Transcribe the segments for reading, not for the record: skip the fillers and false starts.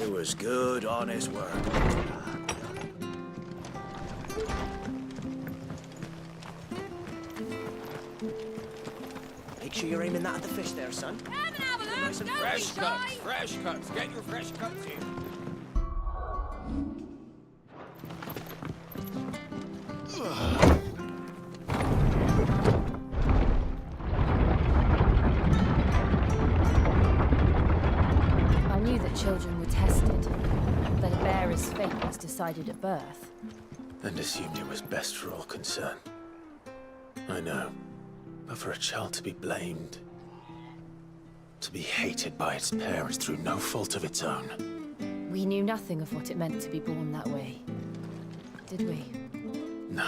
It was good, honest work. Make sure you're aiming that at the fish there, son. Have a look! Nice and Don't fresh be cuts, shy. fresh cuts. Get your fresh cuts here. I knew that children were tested, that a bearer's fate was decided at birth. And assumed it was best for all concerned. I know. But for a child to be blamed, to be hated by its parents through no fault of its own. We knew nothing of what it meant to be born that way, did we? No.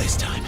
this time.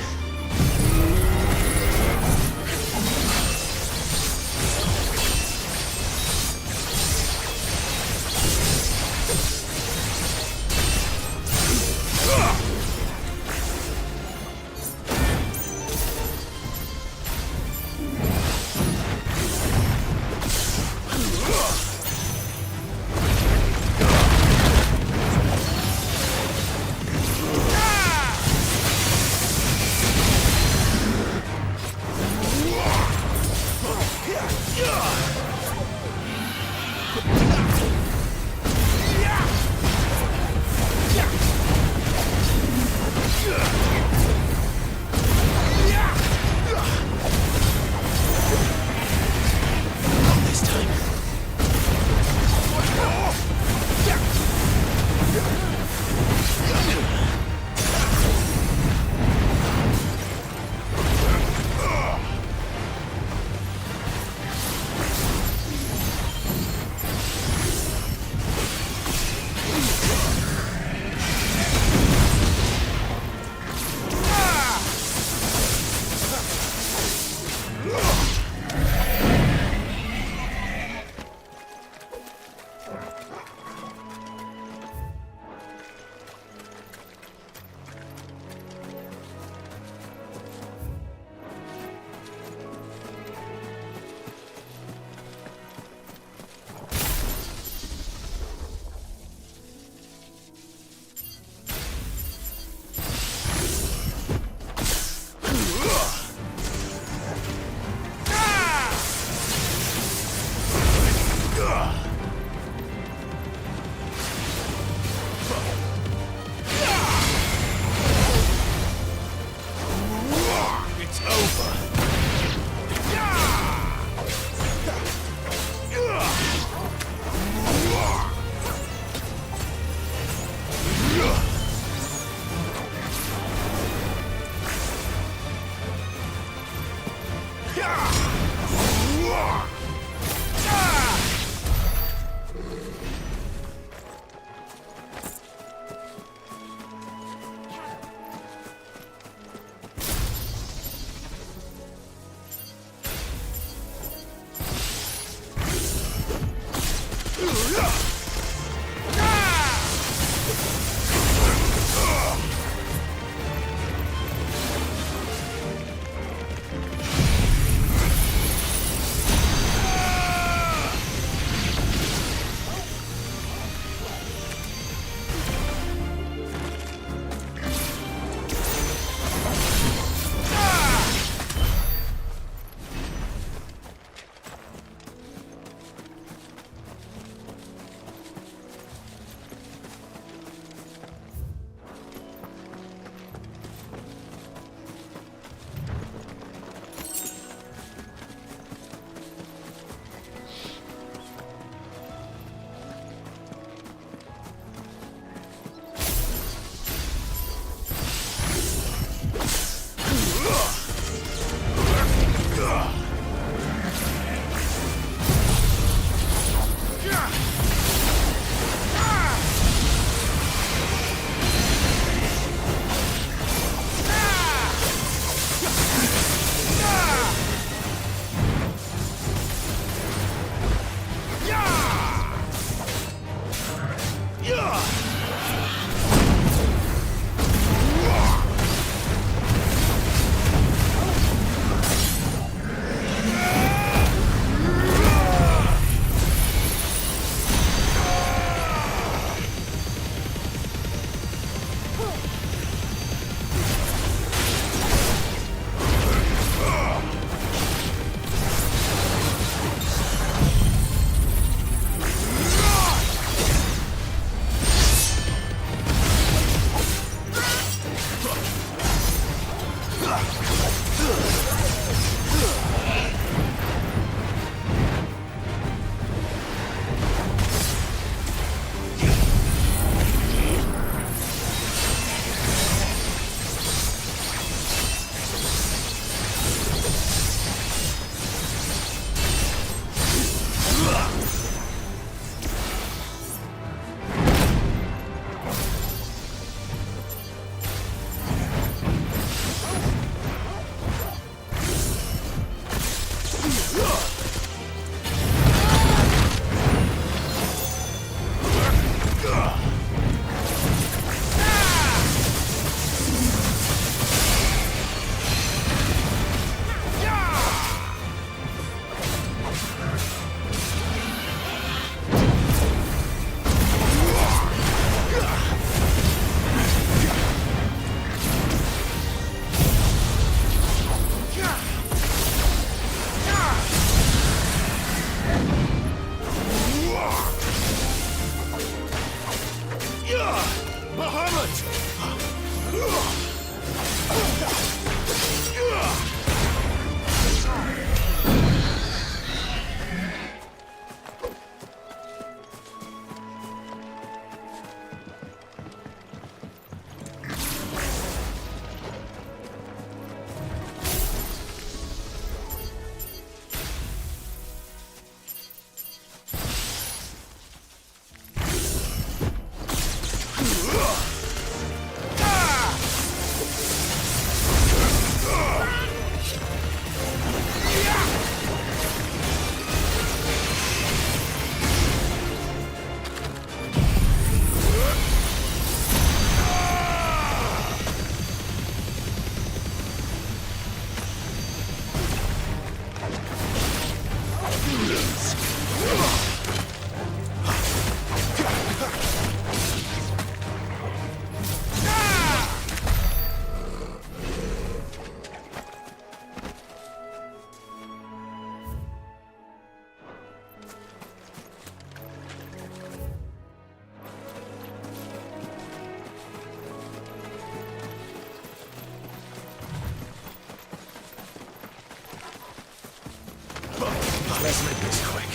Let's make this quick.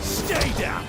Stay down!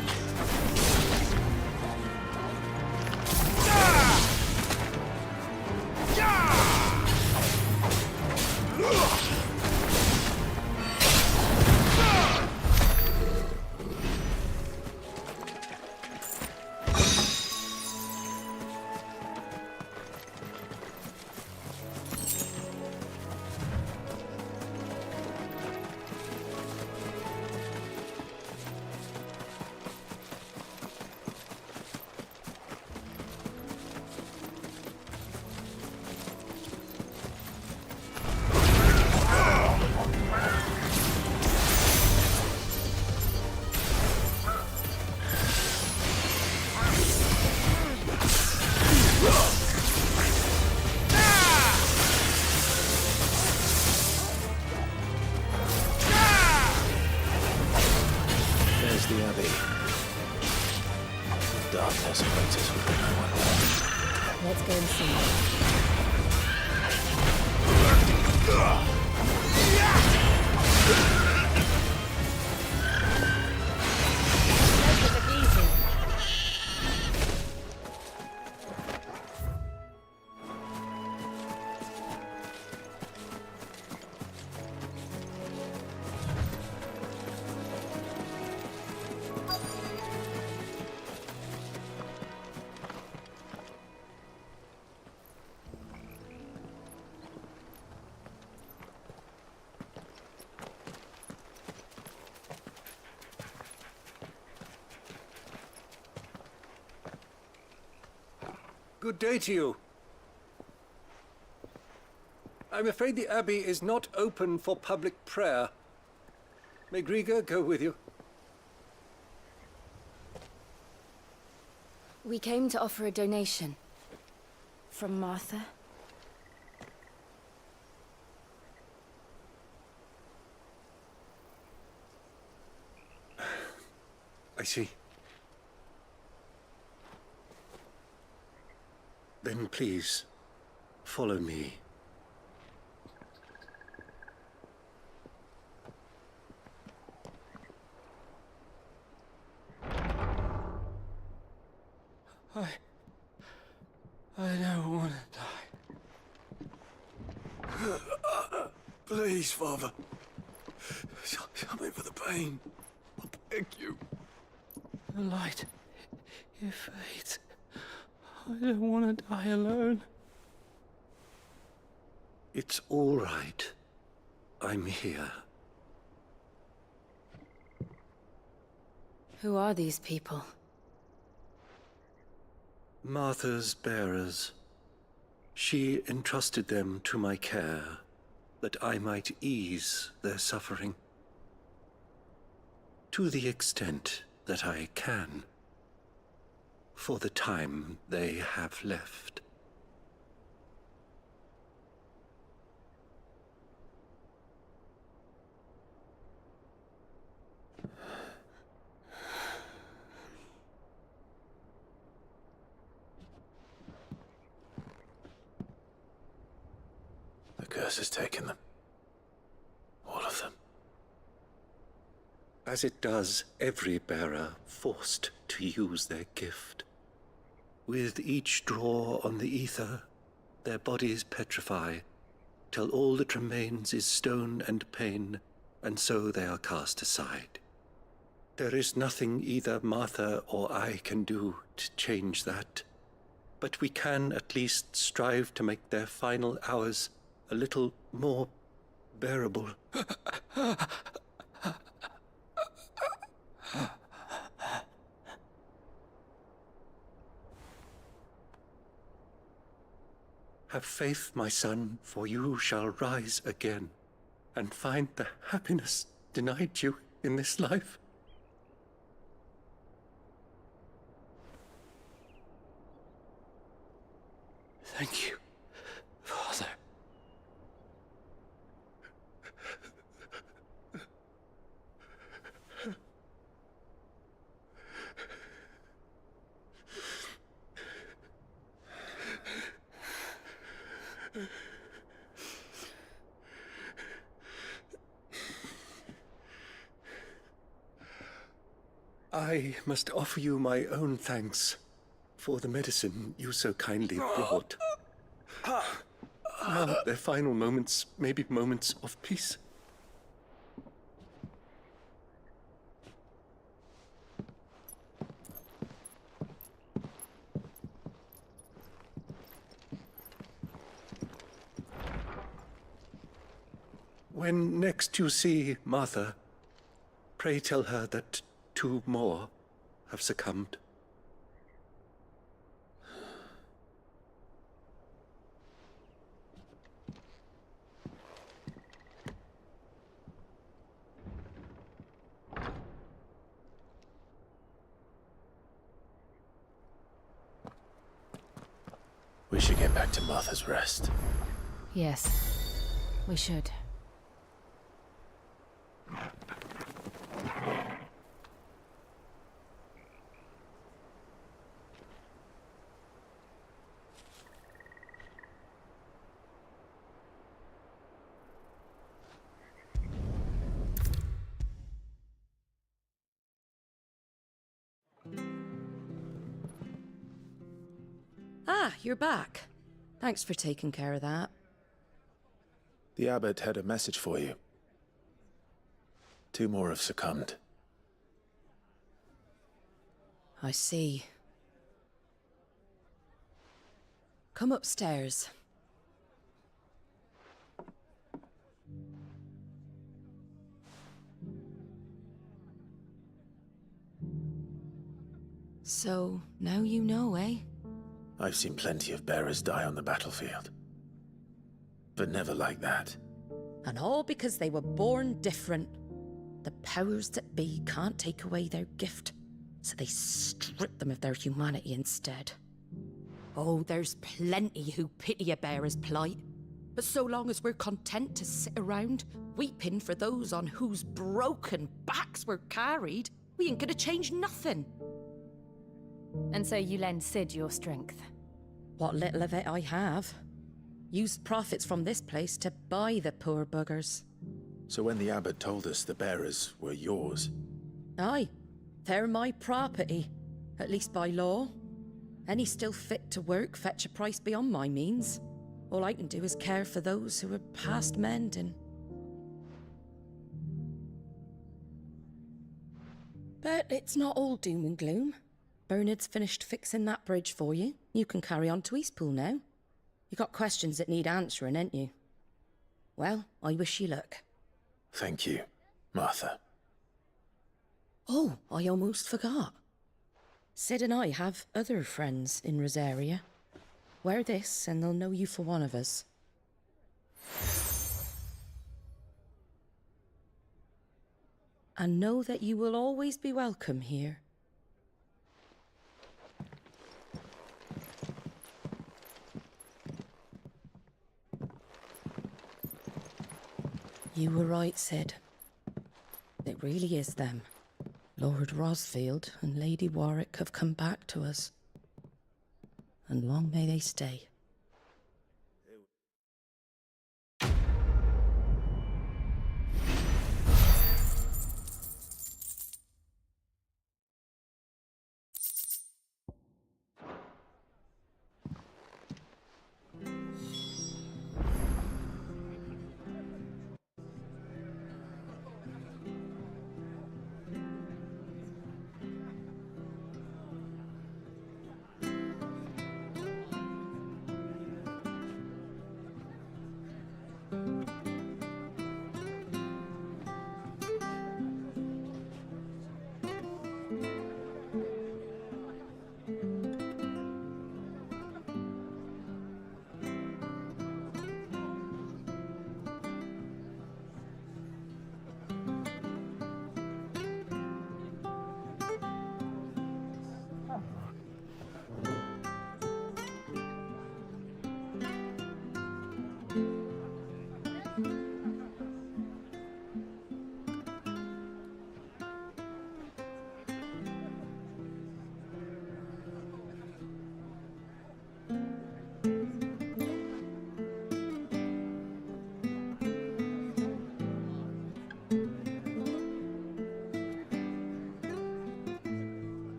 There's the Abbey. The darkness awaits us with no one there. Let's go and see. Let's look easy. Good day to you. I'm afraid the Abbey is not open for public prayer. May Griga go with you? We came to offer a donation. From Martha. I see. Then please, follow me. I don't want to die. Please, Father. Something for the pain. I beg you. The light, it fades. I don't want to die alone. It's all right. I'm here. Who are these people? Martha's bearers. She entrusted them to my care, that I might ease their suffering. To the extent that I can. For the time they have left. The curse has taken them. All of them. As it does every bearer forced to use their gift. With each draw on the ether, their bodies petrify, till all that remains is stone and pain, and so they are cast aside. There is nothing either Martha or I can do to change that, but we can at least strive to make their final hours a little more bearable. Have faith, my son, for you shall rise again. and find the happiness denied you in this life. Thank you, Father. I must offer you my own thanks for the medicine you so kindly brought. Now, their final moments may be moments of peace. When next you see Martha, pray tell her that 2 more have succumbed. We should get back to Martha's Rest. Yes, we should. Ah, you're back. Thanks for taking care of that. The abbot had a message for you. 2 more have succumbed. I see. Come upstairs. So, now you know, eh? I've seen plenty of bearers die on the battlefield. But never like that. And all because they were born different. The powers that be can't take away their gift, so they strip them of their humanity instead. Oh, there's plenty who pity a bearer's plight. But so long as we're content to sit around, weeping for those on whose broken backs we're carried, we ain't gonna change nothing. And so you lend Sid your strength. What little of it I have. Used profits from this place to buy the poor buggers. So when the abbot told us the bearers were yours... Aye, they're my property, at least by law. Any still fit to work fetch a price beyond my means. All I can do is care for those who are past mending. But it's not all doom and gloom. Bernard's finished fixing that bridge for you. You can carry on to Eastpool now. You got questions that need answering, ain't you? Well, I wish you luck. Thank you, Martha. Oh, I almost forgot. Sid and I have other friends in Rosaria. Wear this and they'll know you for one of us. And know that you will always be welcome here. You were right, Sid. It really is them. Lord Rosfield and Lady Warwick have come back to us. And long may they stay.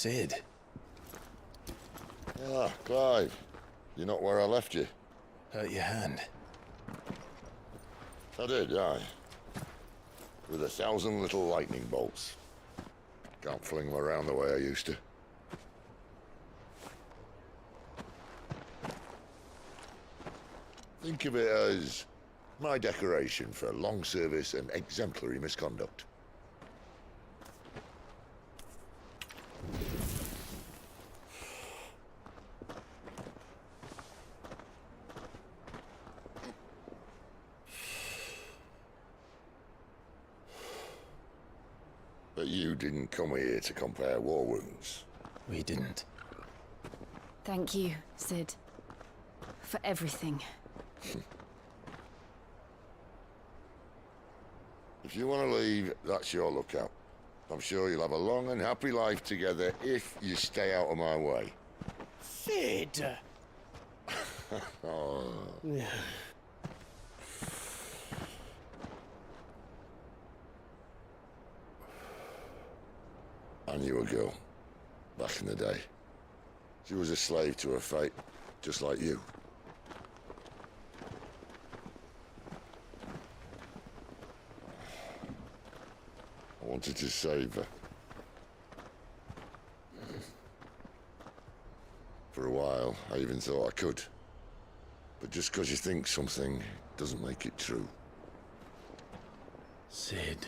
Sid. Ah, Clive. You're not where I left you. Hurt your hand. I did, aye. With 1,000 little lightning bolts. Can't fling them around the way I used to. Think of it as my decoration for long service and exemplary misconduct. But you didn't come here to compare war wounds. We didn't. Thank you, Sid. For everything. If you want to leave, that's your lookout. I'm sure you'll have a long and happy life together if you stay out of my way. Sid! Oh. I knew a girl, back in the day. She was a slave to her fate, just like you. I wanted to save her. For a while, I even thought I could. But just because you think something doesn't make it true. Sid.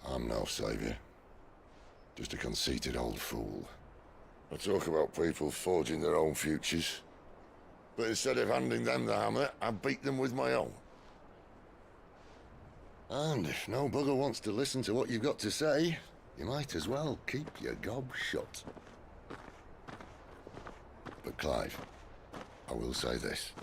I'm no savior. Just a conceited old fool. I talk about people forging their own futures. But instead of handing them the hammer, I beat them with my own. And if no bugger wants to listen to what you've got to say, you might as well keep your gob shut. But Clive, I will say this.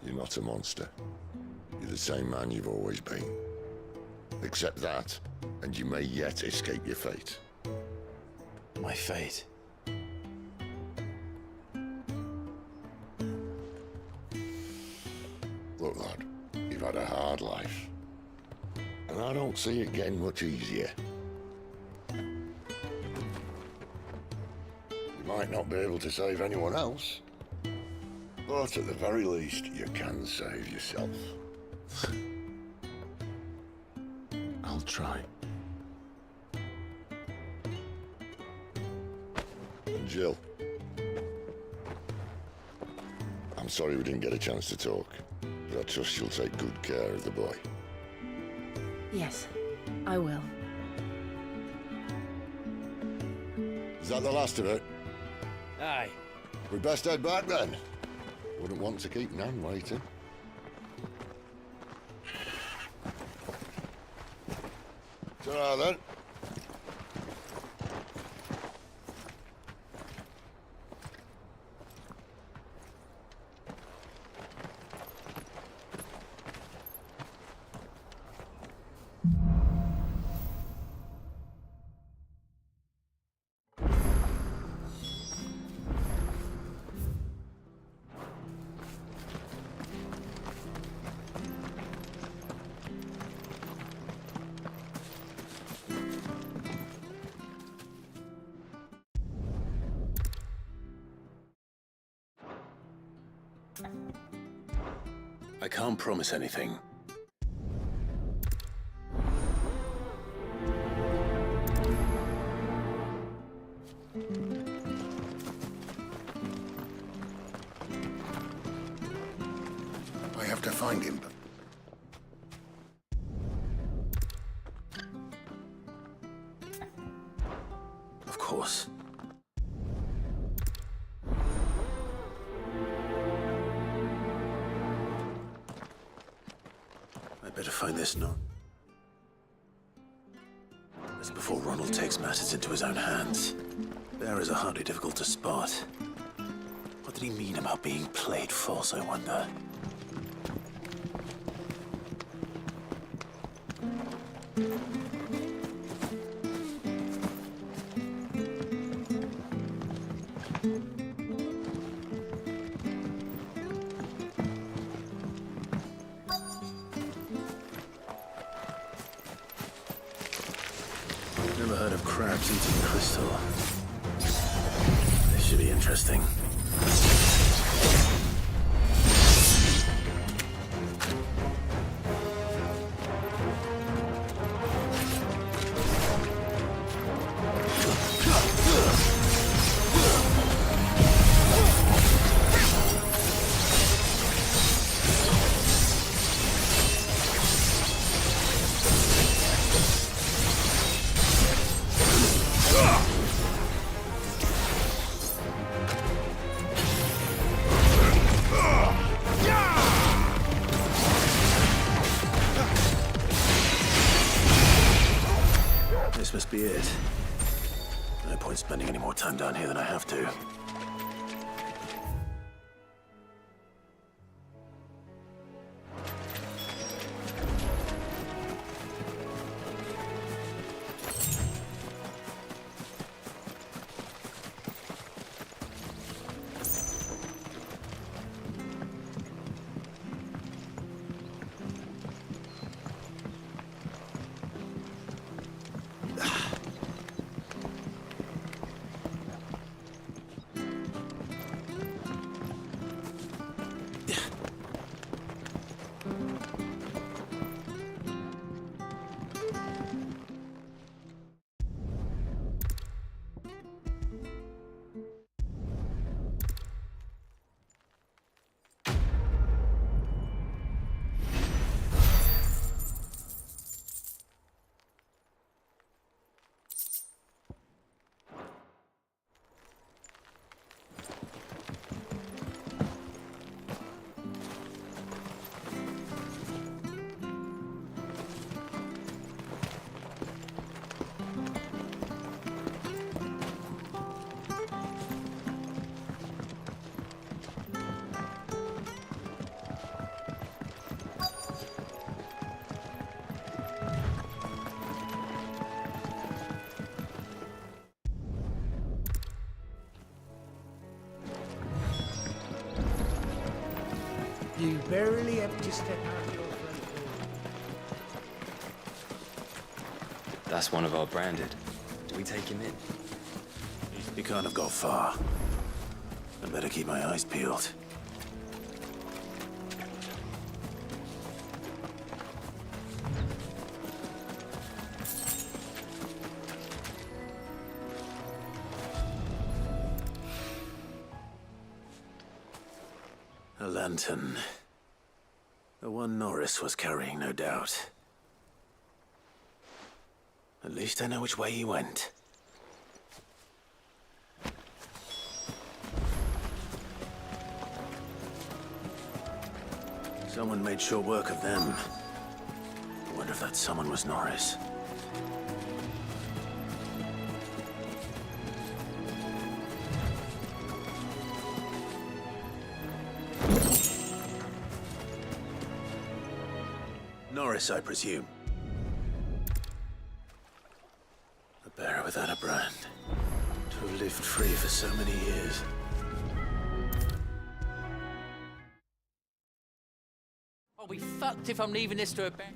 You're not a monster. You're the same man you've always been. Accept that, and you may yet escape your fate. My fate. Look, lad, you've had a hard life. And I don't see it getting much easier. You might not be able to save anyone else, but at the very least, you can save yourself. I'll try. And Jill, I'm sorry we didn't get a chance to talk, but I trust you'll take good care of the boy. Yes, I will. Is that the last of it? Aye. We best head back then. Wouldn't want to keep Nan waiting. Ta-ra then. I can't promise anything. I have to find him. Of course. I better find this note. That's before Ronald takes matters into his own hands. Bearers are hardly difficult to spot. What did he mean about being played false, I wonder? of crabs eating crystal. This should be interesting. This must be it. No point spending any more time down here than I have to. You barely have to step out your front door. That's one of our branded. Do we take him in? He can't have got far. I'd better keep my eyes peeled. A lantern. The one Norris was carrying, no doubt. At least I know which way he went. Someone made short work of them. I wonder if that someone was Norris. Norris, I presume. A bearer without a brand. To have lived free for so many years. I'll be fucked if I'm leaving this to a bear.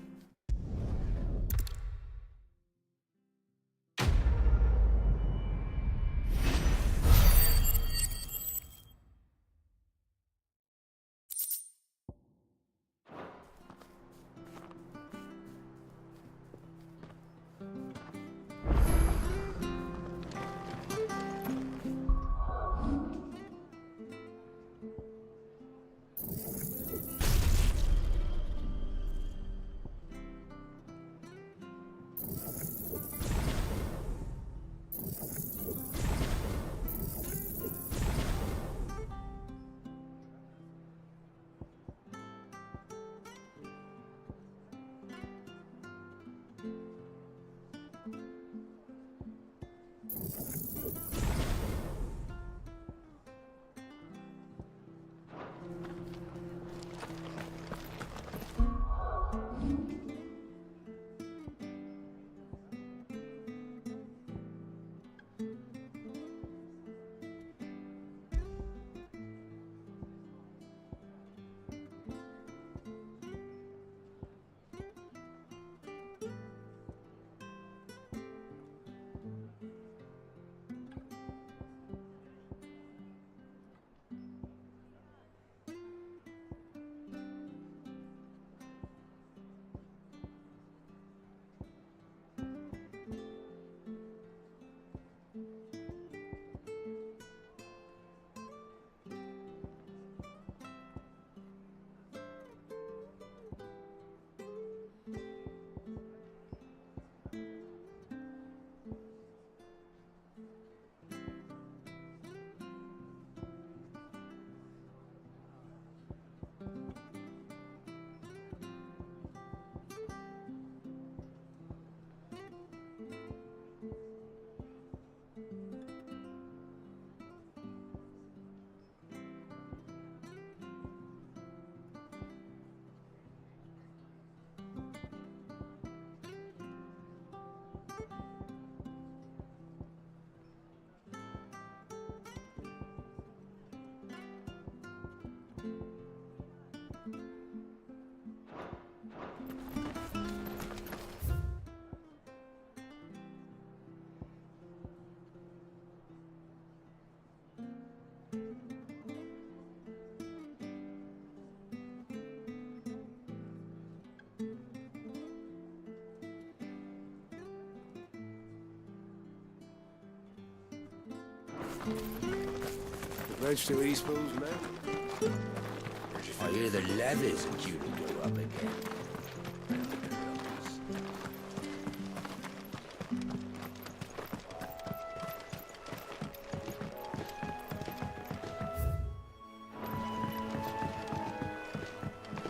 The bridge to East Bulls, man. I hear the levies are due to go up again.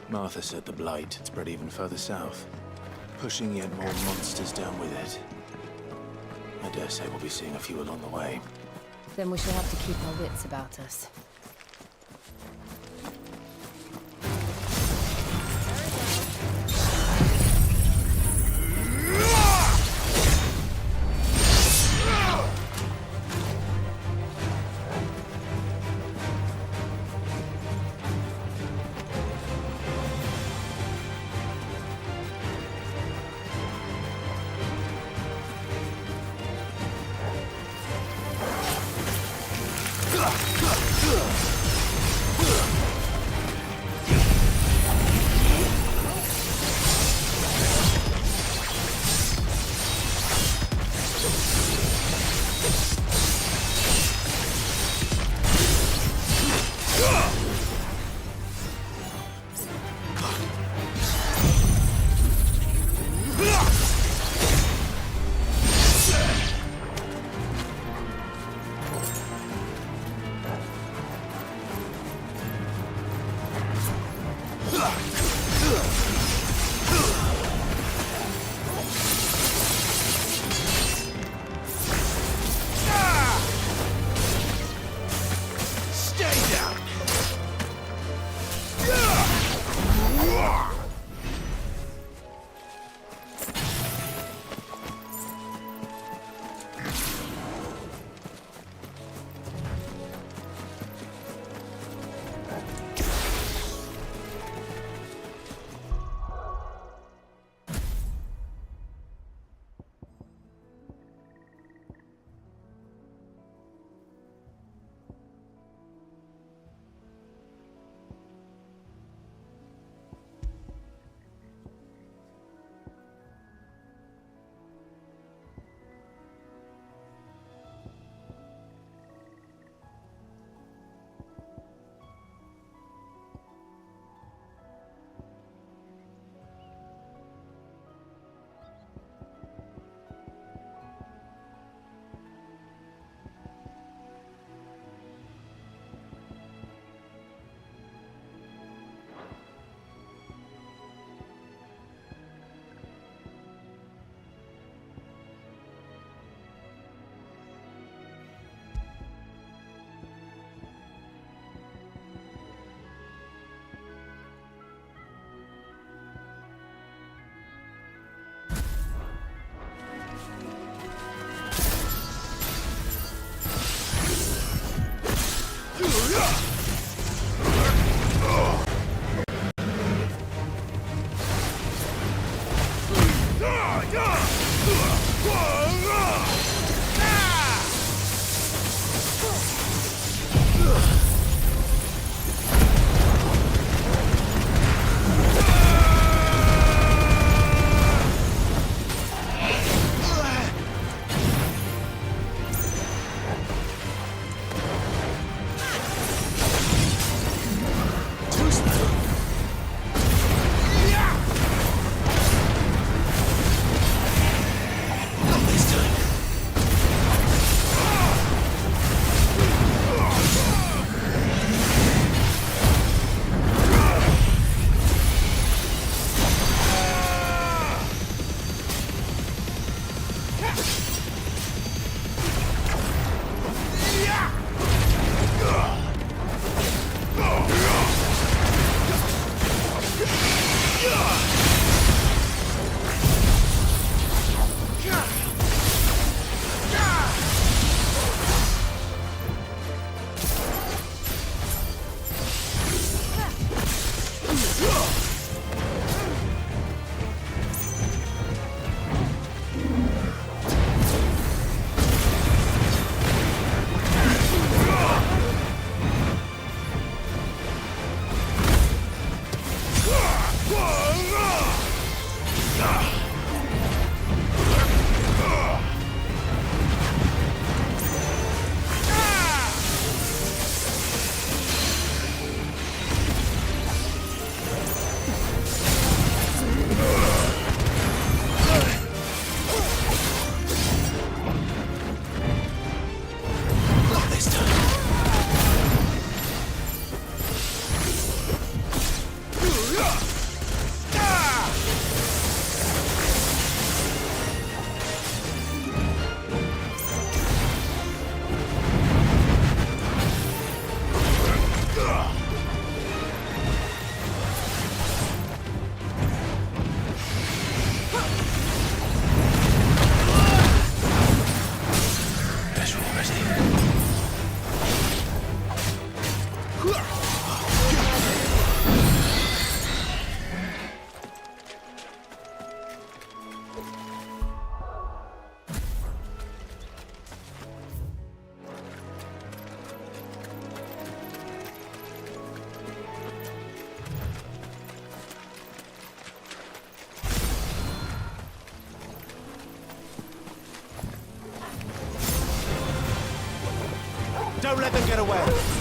Martha said the blight had spread even further south, pushing yet more monsters down with it. I dare say we'll be seeing a few along the way. Then we shall have to keep our wits about us. Don't let them get away.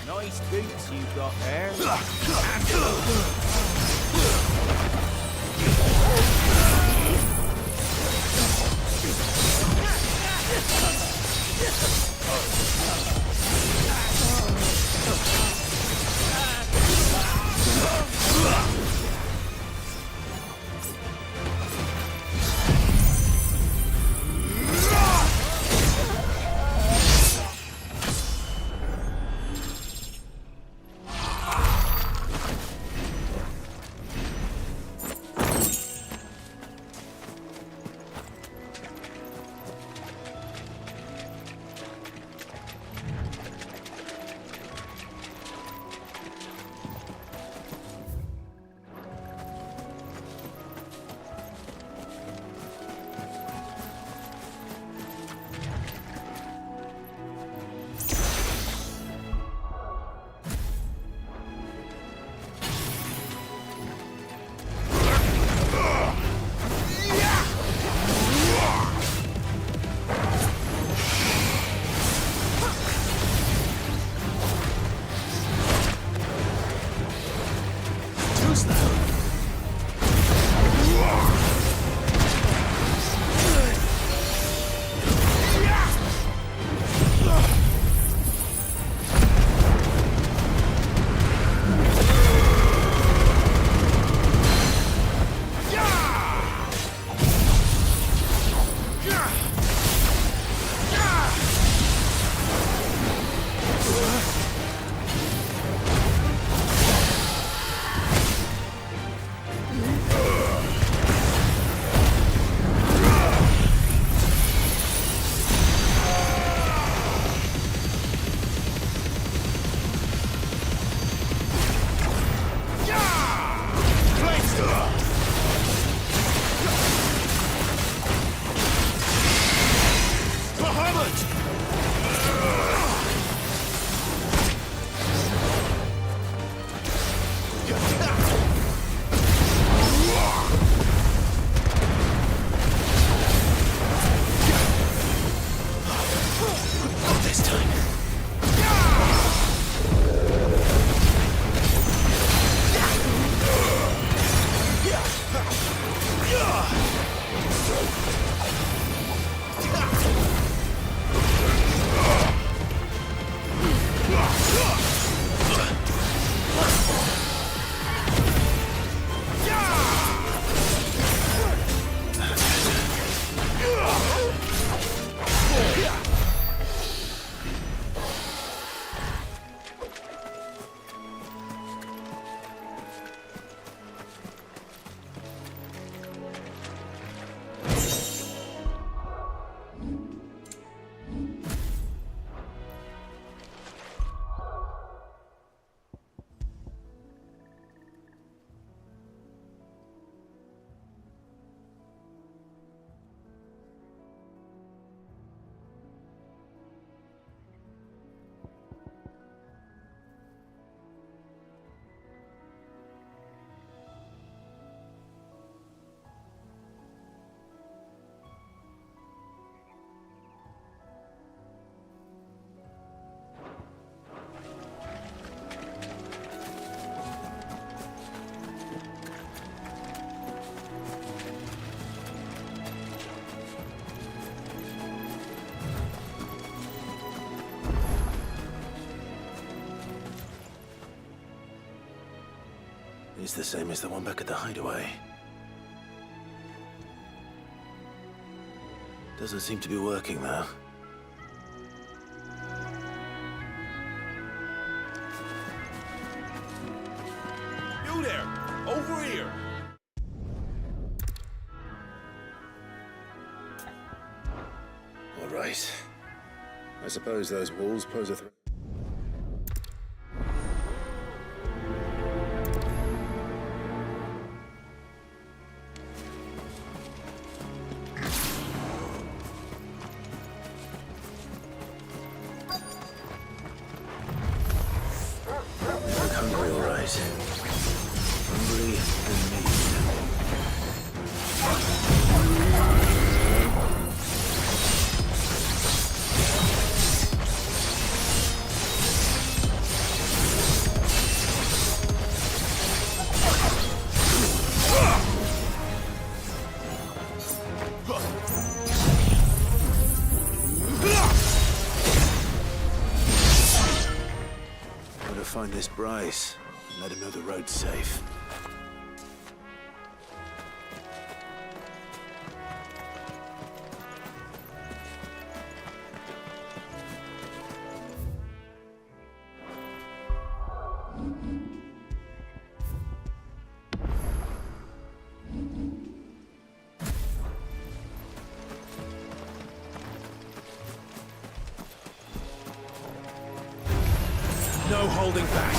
Nice boots you've got there. It's the same as the one back at the hideaway. Doesn't seem to be working, though. You there! Over here! All right. I suppose those walls pose a threat. Look hungry, all right. Hungry and meat. Gotta find this Bryce. Let him know the road's safe. No holding back.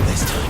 This time.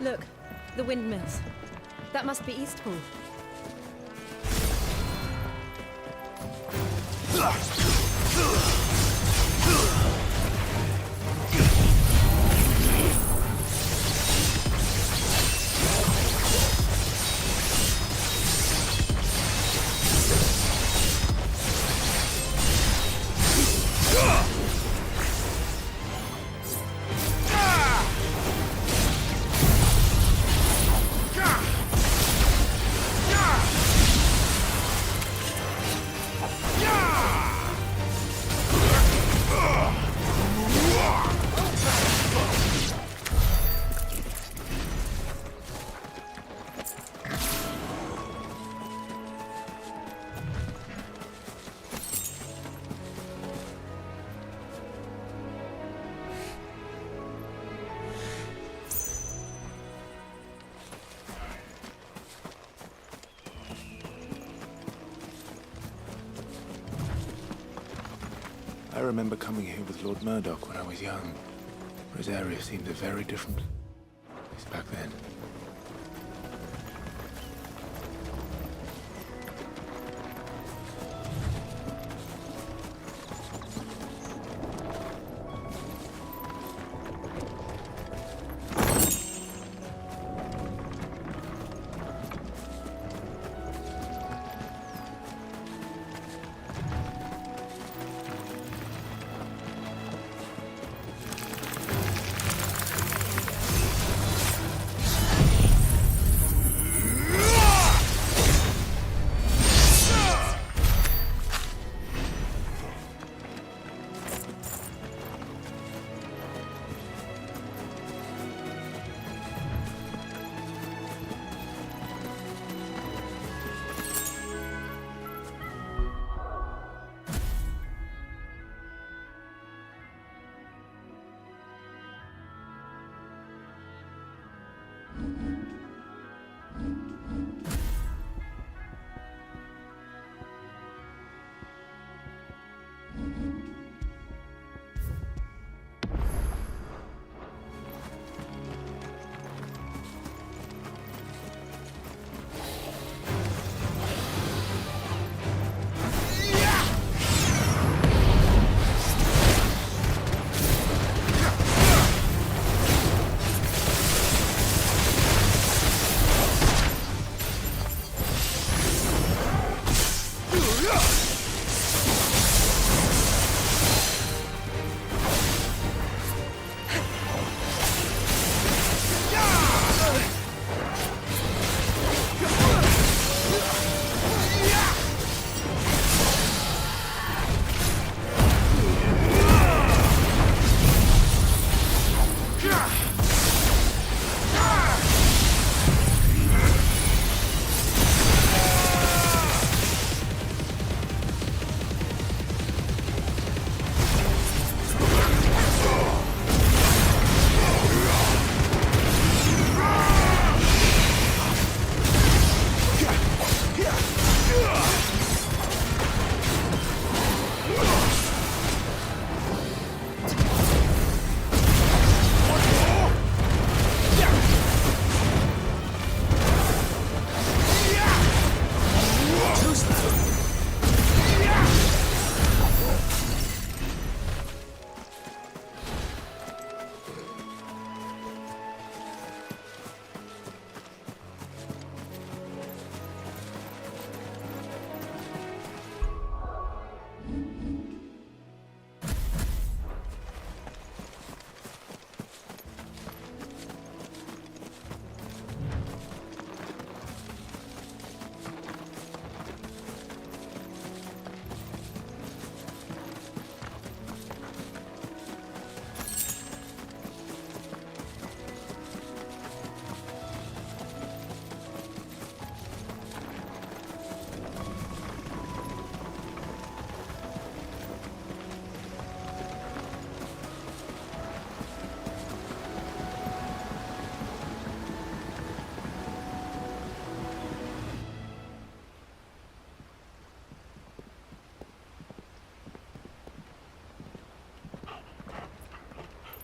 Look, the windmills. That must be Eastpool. I remember coming here with Lord Murdoch when I was young. Rosaria seemed a very different place back then.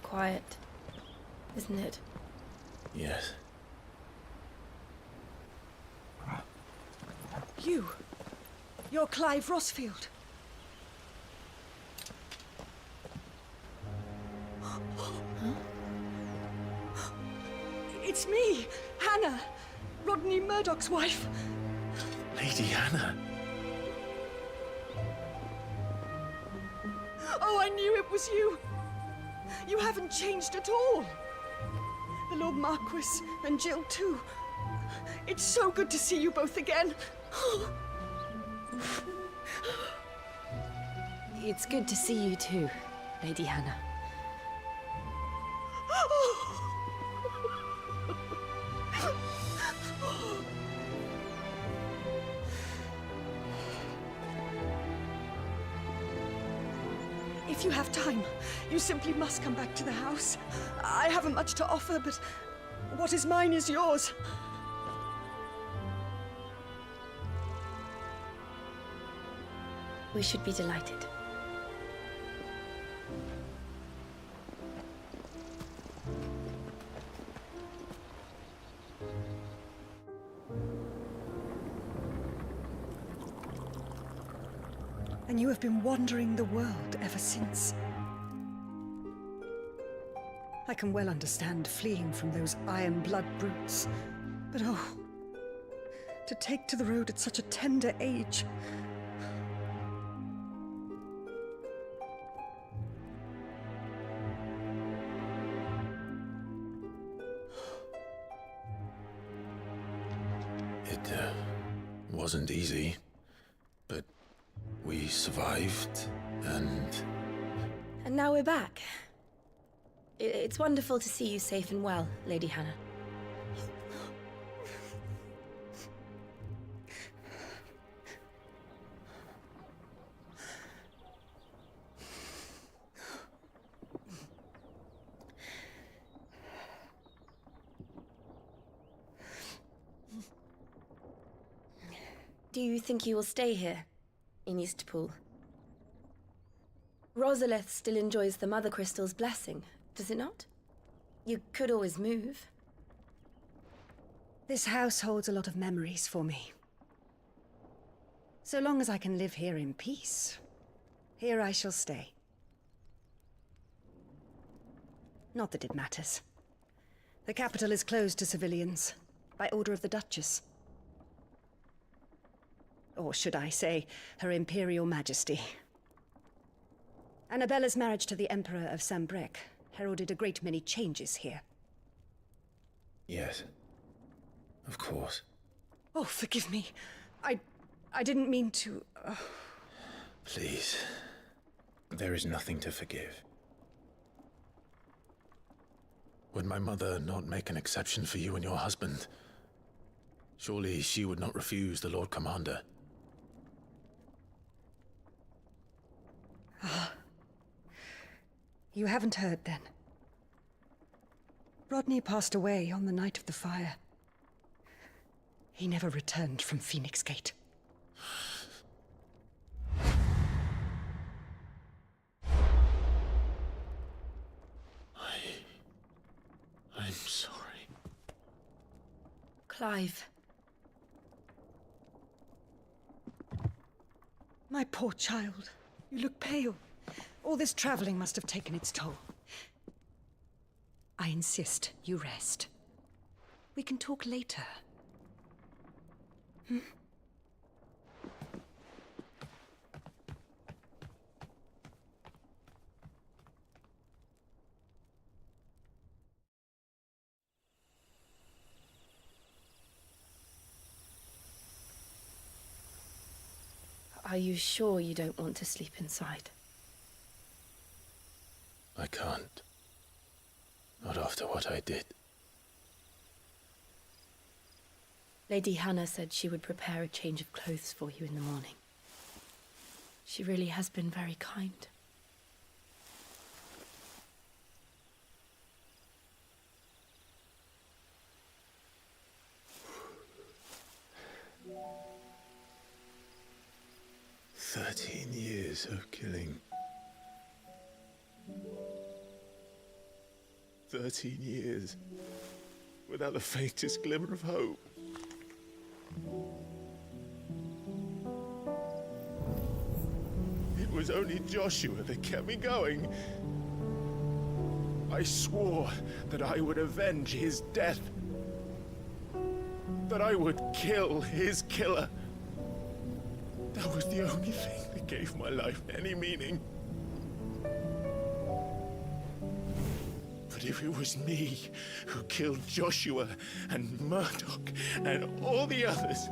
Quiet, isn't it? Yes. You're Clive Rossfield. It's me, Hannah, Rodney Murdoch's wife. Lady Hannah. Oh, I knew it was you. You haven't changed at all. The Lord Marquis and Jill too. It's so good to see you both again. It's good to see you too, Lady Hannah. If you have time, you simply must come back to the house. I haven't much to offer, but what is mine is yours. We should be delighted. And you have been wandering the world ever since. I can well understand fleeing from those iron blood brutes, but oh, to take to the road at such a tender age. It wasn't easy, but we survived, and now we're back. It's wonderful to see you safe and well, Lady Hannah. Do you think you will stay here, in Eastpool? Rosalith still enjoys the Mother Crystal's blessing, does it not? You could always move. This house holds a lot of memories for me. So long as I can live here in peace, here I shall stay. Not that it matters. The capital is closed to civilians, by order of the Duchess. Or should I say, Her Imperial Majesty. Annabella's marriage to the Emperor of Sambrec heralded a great many changes here. yes, of course. Oh, forgive me. I didn't mean to... Please, there is nothing to forgive. Would my mother not make an exception for you and your husband? Surely she would not refuse the Lord Commander. You haven't heard, then. Rodney passed away on the night of the fire. He never returned from Phoenix Gate. I'm sorry. Clive. My poor child. You look pale. All this traveling must have taken its toll. I insist you rest. We can talk later. Are you sure you don't want to sleep inside? I can't. Not after what I did. Lady Hannah said she would prepare a change of clothes for you in the morning. She really has been very kind. "13 years of killing. 13 years without the faintest glimmer of hope. was only Joshua that kept me going. I swore that I would avenge his death. That I would kill his killer. That was the only thing that gave my life any meaning. But if it was me who killed Joshua and Murdoch and all the others,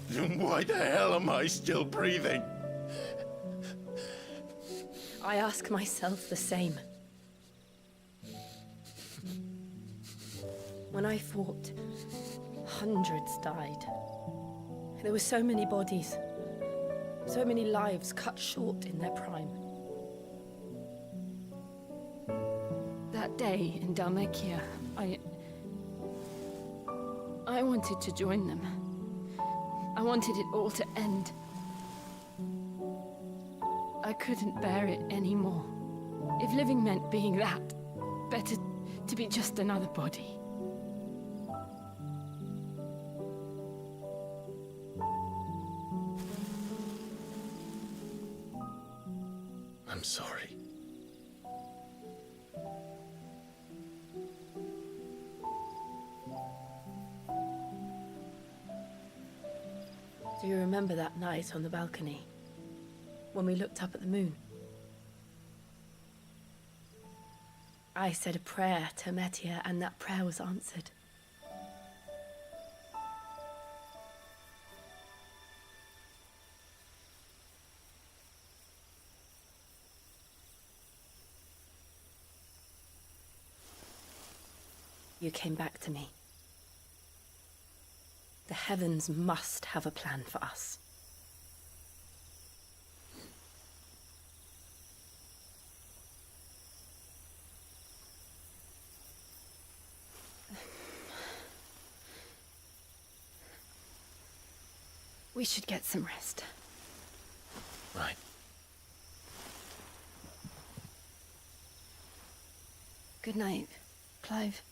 then why the hell am I still breathing? I ask myself the same. When I fought, hundreds died. There were so many bodies, so many lives cut short in their prime. That day in Dalmekia, I wanted to join them. I wanted it all to end. I couldn't bear it anymore. If living meant being that, better to be just another body. I'm sorry. Do you remember that night on the balcony? When we looked up at the moon? I said a prayer to Metia, and that prayer was answered. You came back to me. The heavens must have a plan for us. We should get some rest. Right. Good night, Clive.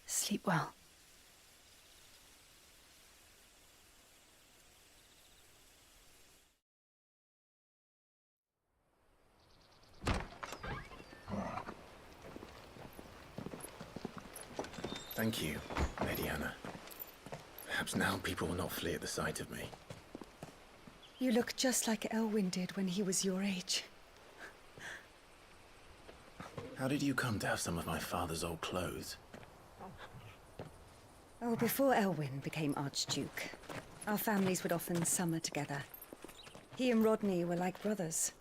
Sleep well. Thank you, Lady Hannah. Perhaps now people will not flee at the sight of me. You look just like Elwyn did when he was your age. How did you come to have some of my father's old clothes? Oh, before Elwyn became Archduke, our families would often summer together. He and Rodney were like brothers.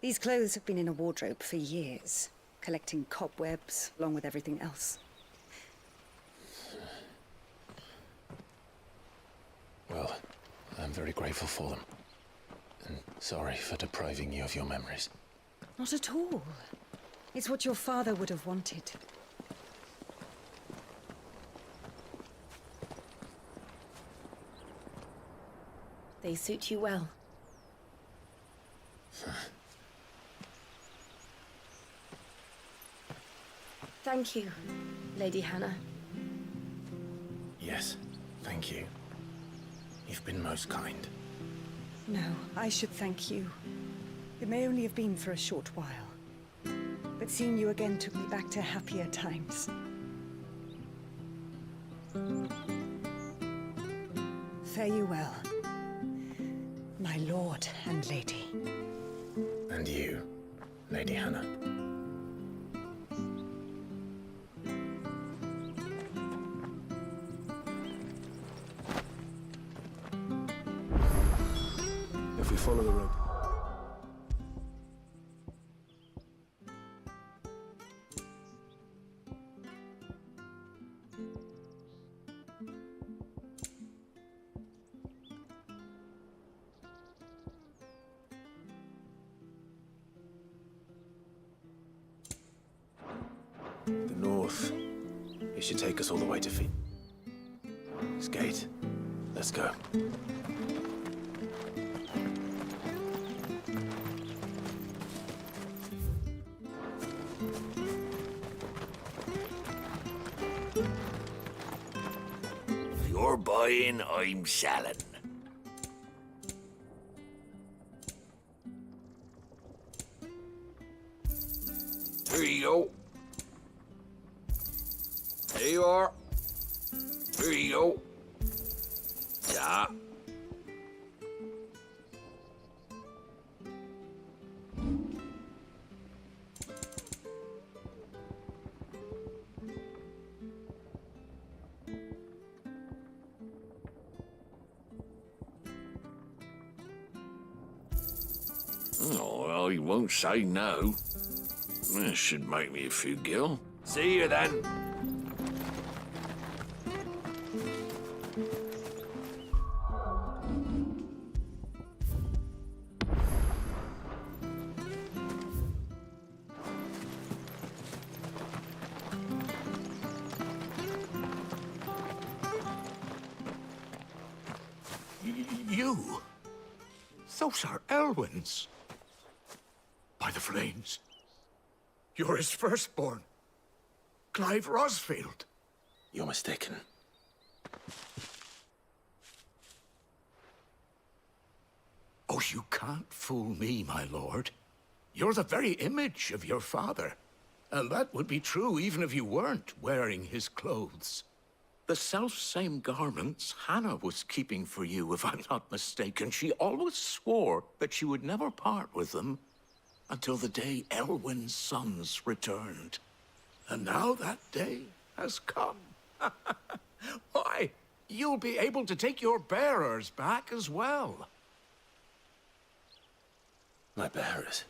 These clothes have been in a wardrobe for years, collecting cobwebs along with everything else. Well, I'm very grateful for them. And sorry for depriving you of your memories. Not at all. It's what your father would have wanted. They suit you well. Thank you, Lady Hannah. Yes, thank you. You've been most kind. No, I should thank you. It may only have been for a short while, but seeing you again took me back to happier times. Fare you well, my lord and lady. And you, Lady Hannah. If we follow the road. The north. It should take us all the way to Feet. Skate. Let's go. You're buying, I'm selling. Here you go. There you are. Here you go. Yeah. Oh, well, he won't say no. This should make me a few gil. See you then. You? Those are Elwyn's. By the flames. You're his firstborn. Clive Rosfield. You're mistaken. Oh, you can't fool me, my lord. You're the very image of your father. And that would be true even if you weren't wearing his clothes. The self-same garments Hannah was keeping for you, if I'm not mistaken. She always swore that she would never part with them until the day Elwyn's sons returned. And now that day has come. Why, you'll be able to take your bearers back as well. My bearers?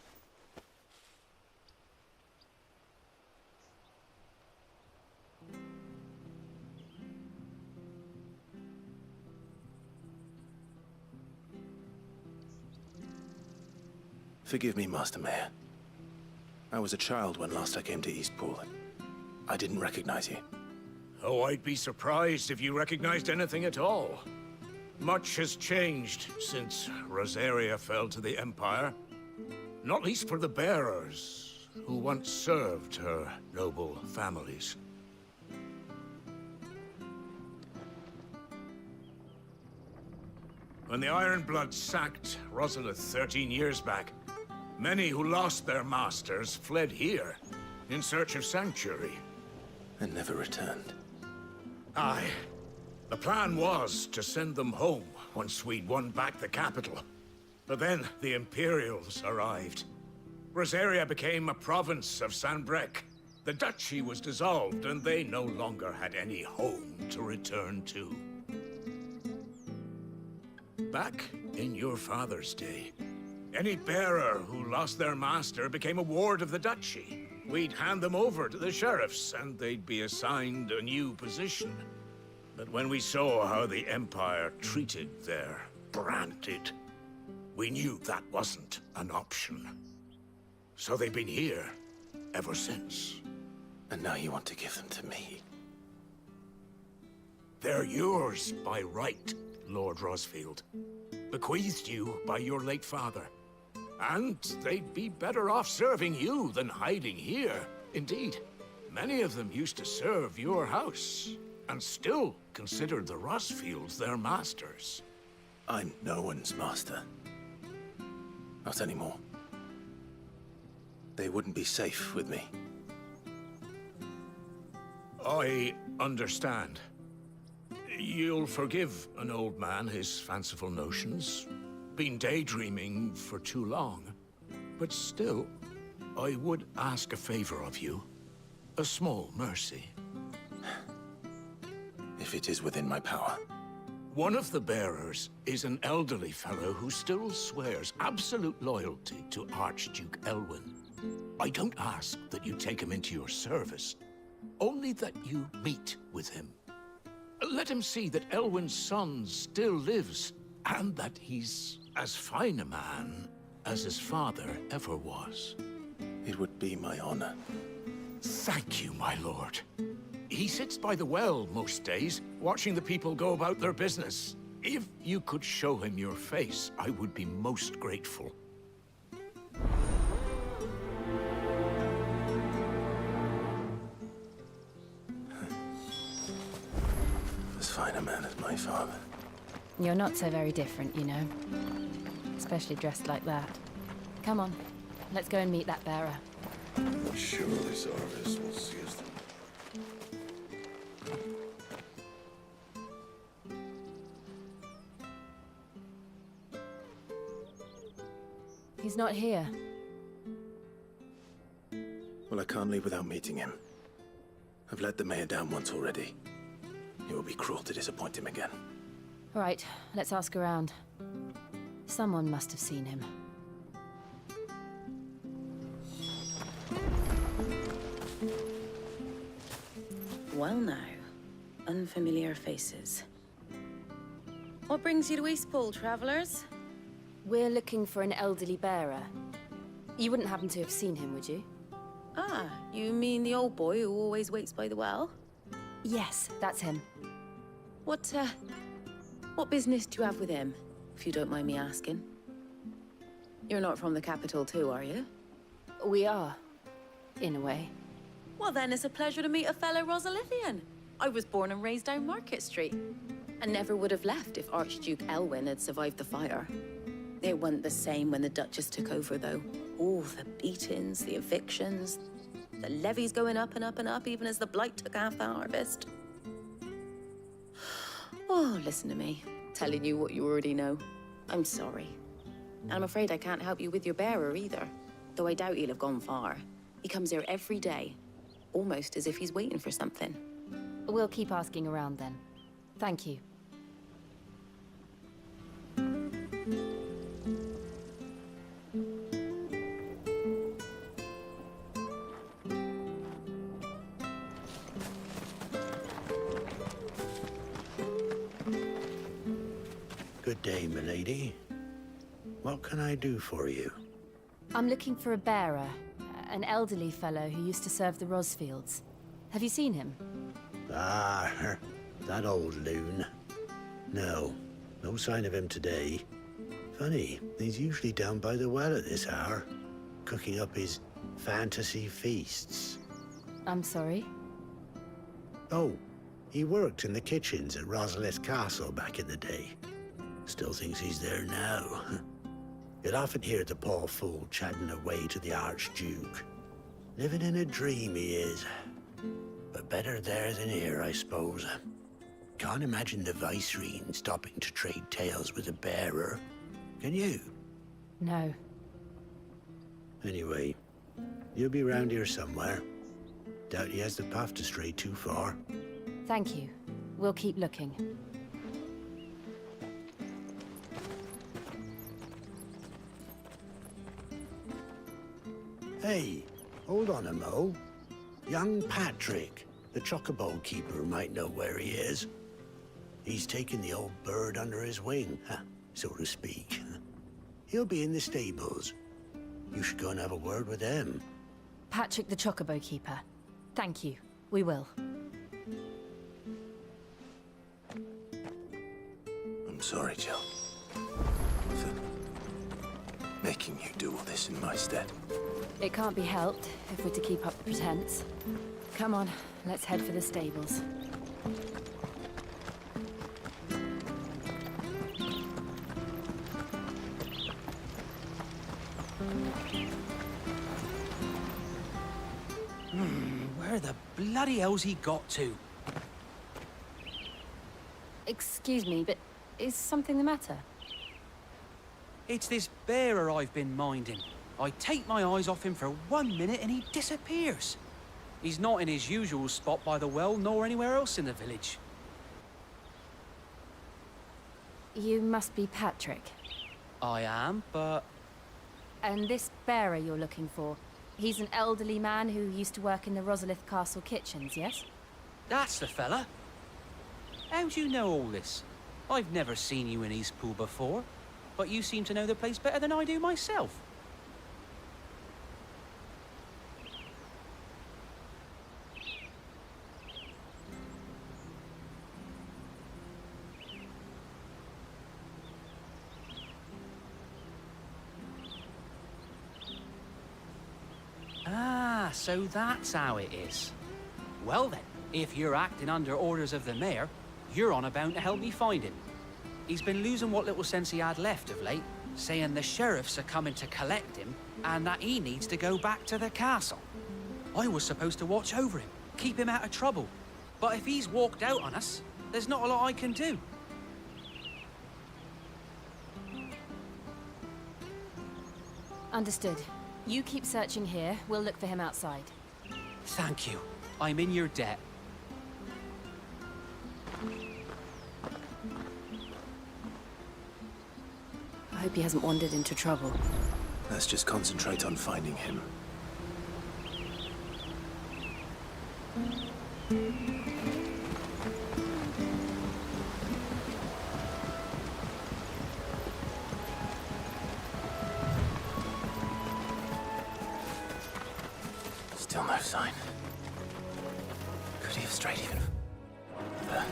Forgive me, Master Mayor. I was a child when last I came to Eastpool. I didn't recognize you. Oh, I'd be surprised if you recognized anything at all. Much has changed since Rosaria fell to the Empire. Not least for the bearers, who once served her noble families. When the Ironbloods sacked Rosalith 13 years back, many who lost their masters fled here in search of sanctuary. And never returned. Aye. The plan was to send them home once we'd won back the capital. But then the Imperials arrived. Rosaria became a province of Sanbreque. The duchy was dissolved, and they no longer had any home to return to. Back in your father's day, any bearer who lost their master became a ward of the duchy. We'd hand them over to the sheriffs, and they'd be assigned a new position. But when we saw how the Empire treated their branded, we knew that wasn't an option. So they've been here ever since. And now you want to give them to me? They're yours by right, Lord Rosfield. Bequeathed you by your late father. And they'd be better off serving you than hiding here. Indeed, many of them used to serve your house, and still considered the Rosfields their masters. I'm no one's master. Not anymore. They wouldn't be safe with me. I understand. You'll forgive an old man his fanciful notions. Been daydreaming for too long. But still, I would ask a favor of you. A small mercy. If it is within my power. One of the bearers is an elderly fellow who still swears absolute loyalty to Archduke Elwyn. I don't ask that you take him into your service, only that you meet with him. Let him see that Elwyn's son still lives, and that he's as fine a man as his father ever was. It would be my honor. Thank you, my lord. He sits by the well most days, watching the people go about their business. If you could show him your face, I would be most grateful. As fine a man as my father. You're not so very different, you know. Especially dressed like that. Come on, let's go and meet that bearer. Sure, this harvest will see us. He's not here. Well, I can't leave without meeting him. I've let the mayor down once already. It would be cruel to disappoint him again. All right, let's ask around. Someone must have seen him. Well now, unfamiliar faces. What brings you to Eastpool, travellers? We're looking for an elderly bearer. You wouldn't happen to have seen him, would you? Ah, you mean the old boy who always waits by the well? Yes, that's him. What business do you have with him, if you don't mind me asking? You're not from the capital too, are you? We are, in a way. Well then, it's a pleasure to meet a fellow Rosalithian. I was born and raised down Market Street, and never would have left if Archduke Elwyn had survived the fire. It wasn't the same when the Duchess took over, though. All the beatings, the evictions, the levies going up and up and up, even as the blight took half the harvest. Oh, listen to me, telling you what you already know. I'm sorry. And I'm afraid I can't help you with your bearer either, though I doubt he'll have gone far. He comes here every day, almost as if he's waiting for something. We'll keep asking around then. Thank you. Good day, milady. What can I do for you? I'm looking for a bearer, an elderly fellow who used to serve the Rosfields. Have you seen him? Ah, that old loon. No sign of him today. Funny, he's usually down by the well at this hour, cooking up his fantasy feasts. I'm sorry? Oh, he worked in the kitchens at Rosalith Castle back in the day. Still thinks he's there now. You'll often hear the poor fool chatting away to the Archduke. Living in a dream he is. But better there than here, I suppose. Can't imagine the Viceroy stopping to trade tales with a bearer. Can you? No. Anyway, you'll be round here somewhere. Doubt he has the path to stray too far. Thank you. We'll keep looking. Hey, hold on a mo. Young Patrick, the chocobo keeper, might know where he is. He's taken the old bird under his wing, so to speak. He'll be in the stables. You should go and have a word with them. Patrick the chocobo keeper. Thank you. We will. I'm sorry, Jill. For making you do all this in my stead. It can't be helped if we're to keep up the pretense. Come on, let's head for the stables. Where the bloody hell's he got to? Excuse me, but is something the matter? It's this bearer I've been minding. I take my eyes off him for 1 minute and he disappears. He's not in his usual spot by the well, nor anywhere else in the village. You must be Patrick. I am, but... And this bearer you're looking for, he's an elderly man who used to work in the Rosalith Castle kitchens, yes? That's the fella. How do you know all this? I've never seen you in Eastpool before, but you seem to know the place better than I do myself. Ah, so that's how it is. Well then, if you're acting under orders of the mayor, You're on about to help me find him. He's been losing what little sense he had left of late, saying the sheriffs are coming to collect him and that he needs to go back to the castle. I was supposed to watch over him, keep him out of trouble. But if he's walked out on us, there's not a lot I can do. Understood. You keep searching here. We'll look for him outside. Thank you. I'm in your debt. I hope he hasn't wandered into trouble. Let's just concentrate on finding him. Still no sign. Could he have strayed even there?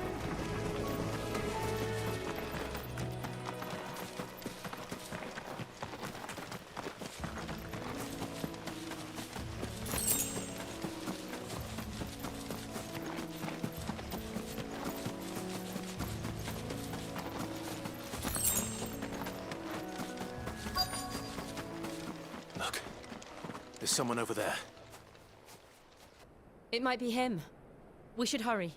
Look, there's someone over there. It might be him. We should hurry.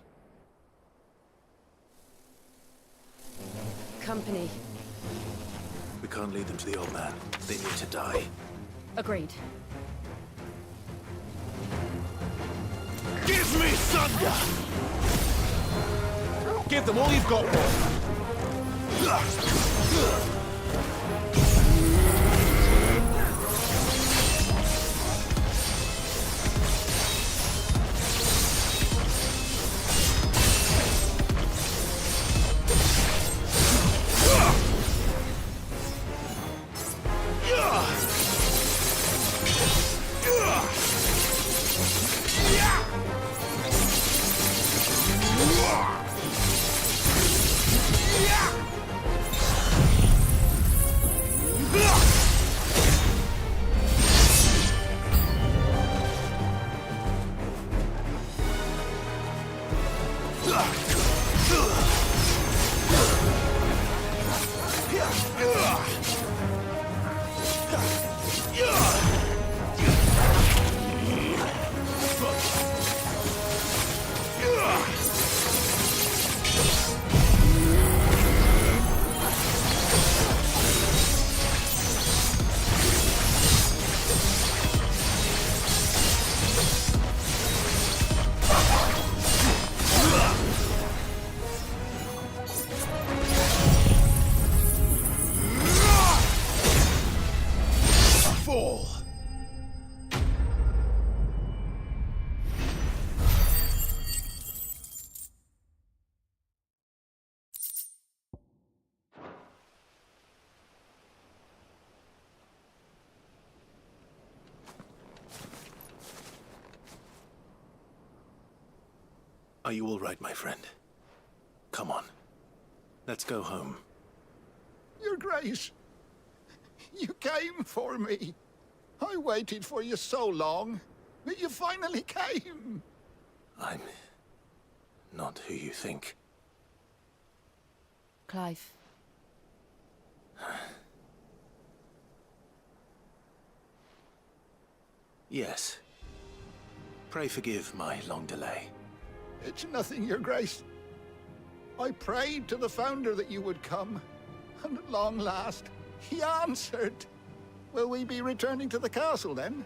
Company. We can't lead them to the old man. They need to die. Agreed. Give me thunder! Give them all you've got, boy. Are you all right, my friend? Come on. Let's go home. Your Grace, you came for me. I waited for you so long, but you finally came. I'm not who you think. Clive. Yes. Pray forgive my long delay. It's nothing, Your Grace. I prayed to the Founder that you would come, and at long last, he answered. Will we be returning to the castle, then?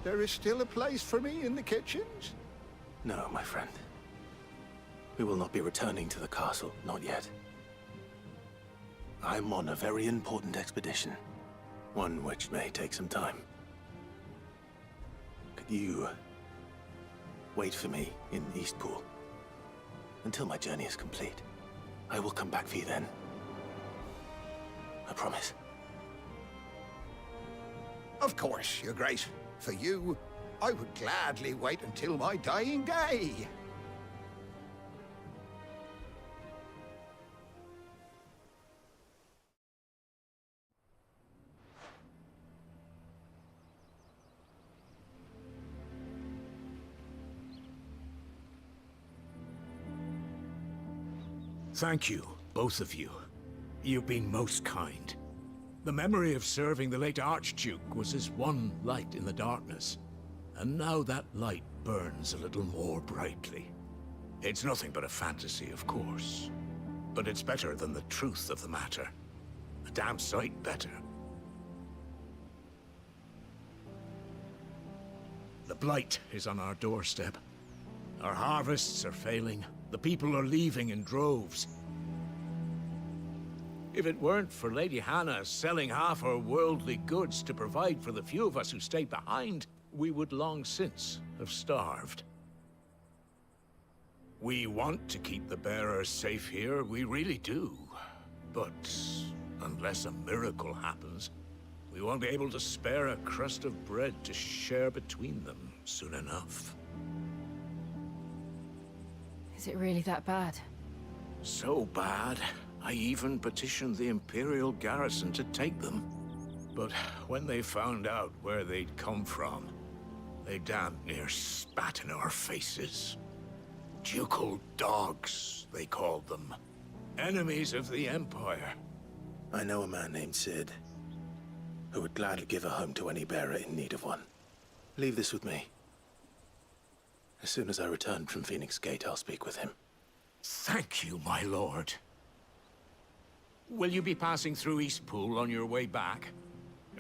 There is still a place for me in the kitchens? No, my friend. We will not be returning to the castle, not yet. I'm on a very important expedition, one which may take some time. Could you wait for me in Eastpool until my journey is complete? I will come back for you then. I promise. Of course, Your Grace. For you, I would gladly wait until my dying day. Thank you, both of you. You've been most kind. The memory of serving the late Archduke was as one light in the darkness, and now that light burns a little more brightly. It's nothing but a fantasy, of course, but it's better than the truth of the matter. A damn sight better. The blight is on our doorstep. Our harvests are failing. The people are leaving in droves. If it weren't for Lady Hannah selling half her worldly goods to provide for the few of us who stayed behind, we would long since have starved. We want to keep the bearers safe here, we really do. But unless a miracle happens, we won't be able to spare a crust of bread to share between them soon enough. Is it really that bad? So bad, I even petitioned the Imperial garrison to take them. But when they found out where they'd come from, they damn near spat in our faces. Ducal dogs, they called them. Enemies of the Empire. I know a man named Sid, who would gladly give a home to any bearer in need of one. Leave this with me. As soon as I return from Phoenix Gate, I'll speak with him. Thank you, my lord. Will you be passing through Eastpool on your way back?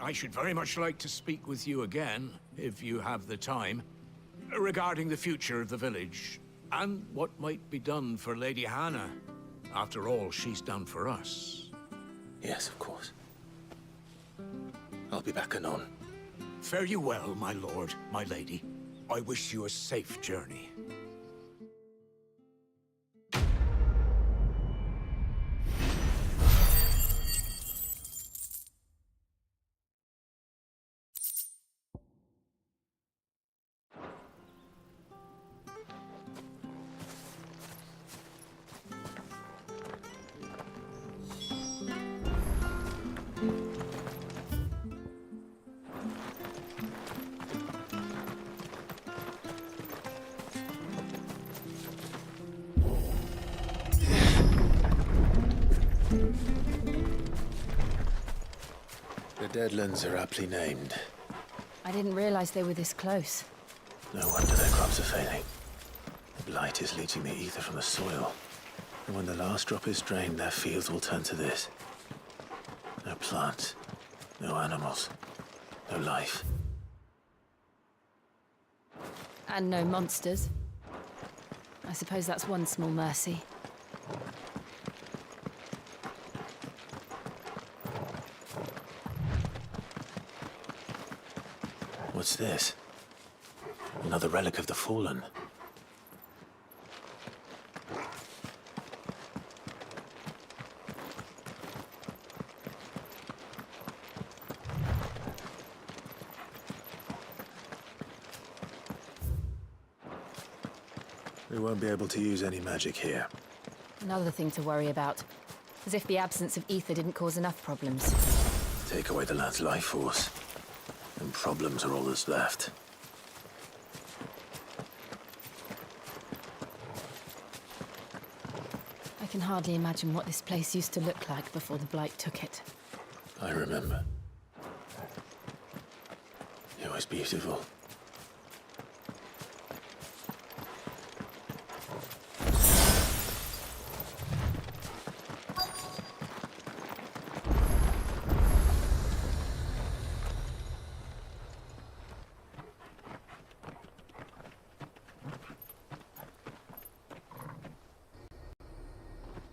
I should very much like to speak with you again, if you have the time, regarding the future of the village, and what might be done for Lady Hannah, after all she's done for us. Yes, of course. I'll be back anon. Fare you well, my lord, my lady. I wish you a safe journey. The Deadlands are aptly named. I didn't realize they were this close. No wonder their crops are failing. The blight is leaching the ether from the soil. And when the last drop is drained, their fields will turn to this. No plants, no animals, no life. And no monsters. I suppose that's one small mercy. What's this? Another relic of the Fallen. We won't be able to use any magic here. Another thing to worry about. As if the absence of ether didn't cause enough problems. Take away the lad's life force, and problems are all that's left. I can hardly imagine what this place used to look like before the Blight took it. I remember. It was beautiful.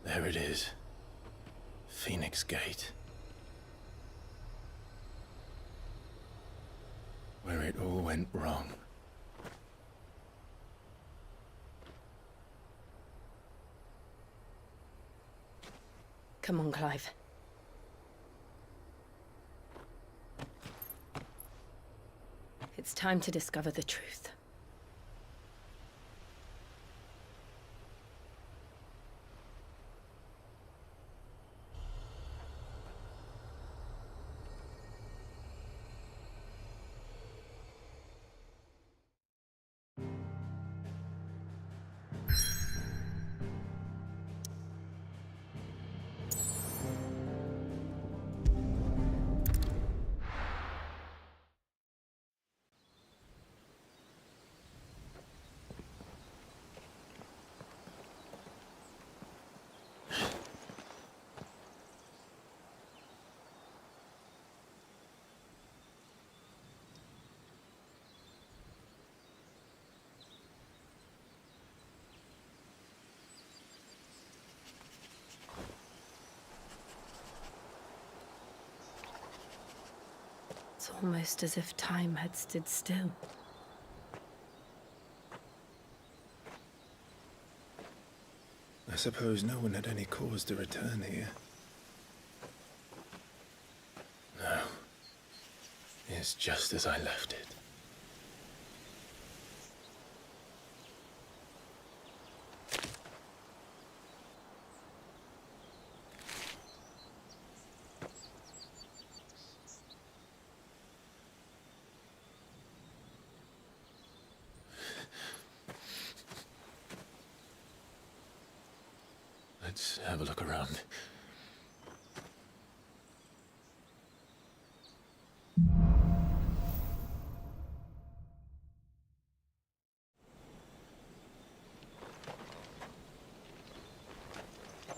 There it is. Phoenix Gate. Where it all went wrong. Come on, Clive. It's time to discover the truth. It's almost as if time had stood still. I suppose no one had any cause to return here. No. It's just as I left it. Let's have a look around.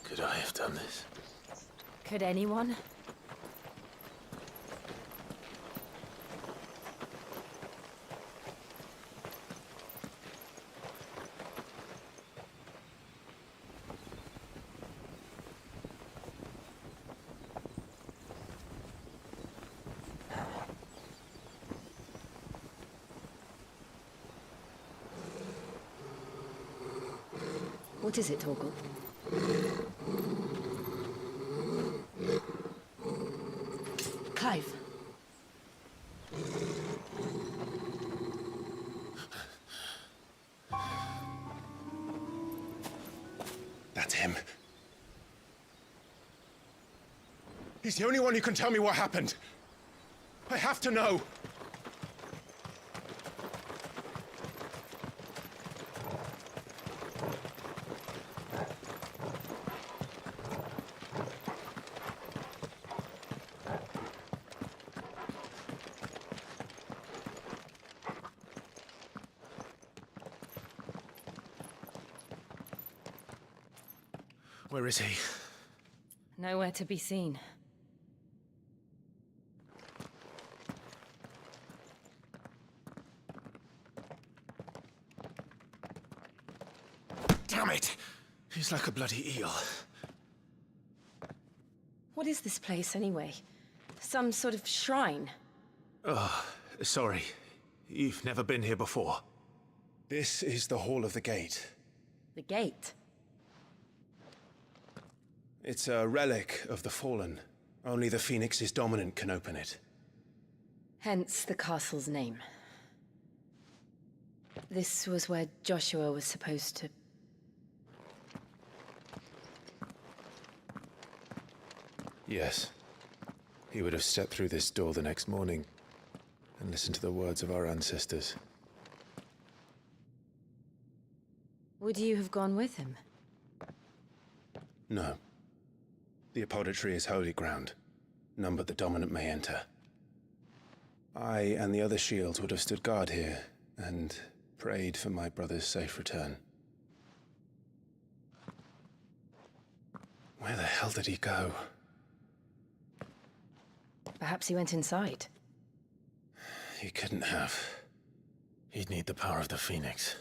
Could I have done this? Could anyone? What is it, Torgal? Clive. That's him. He's the only one who can tell me what happened. I have to know. Where is he? Nowhere to be seen. Damn it! He's like a bloody eel. What is this place, anyway? Some sort of shrine? Oh, sorry. You've never been here before. This is the Hall of the Gate. The gate? It's a relic of the Fallen. Only the Phoenix's dominant can open it. Hence the castle's name. This was where Joshua was supposed to... Yes. He would have stepped through this door the next morning and listened to the words of our ancestors. Would you have gone with him? No. The apodatory is holy ground. None but the dominant may enter. I and the other shields would have stood guard here and prayed for my brother's safe return. Where the hell did he go? Perhaps he went inside. He couldn't have. He'd need the power of the Phoenix.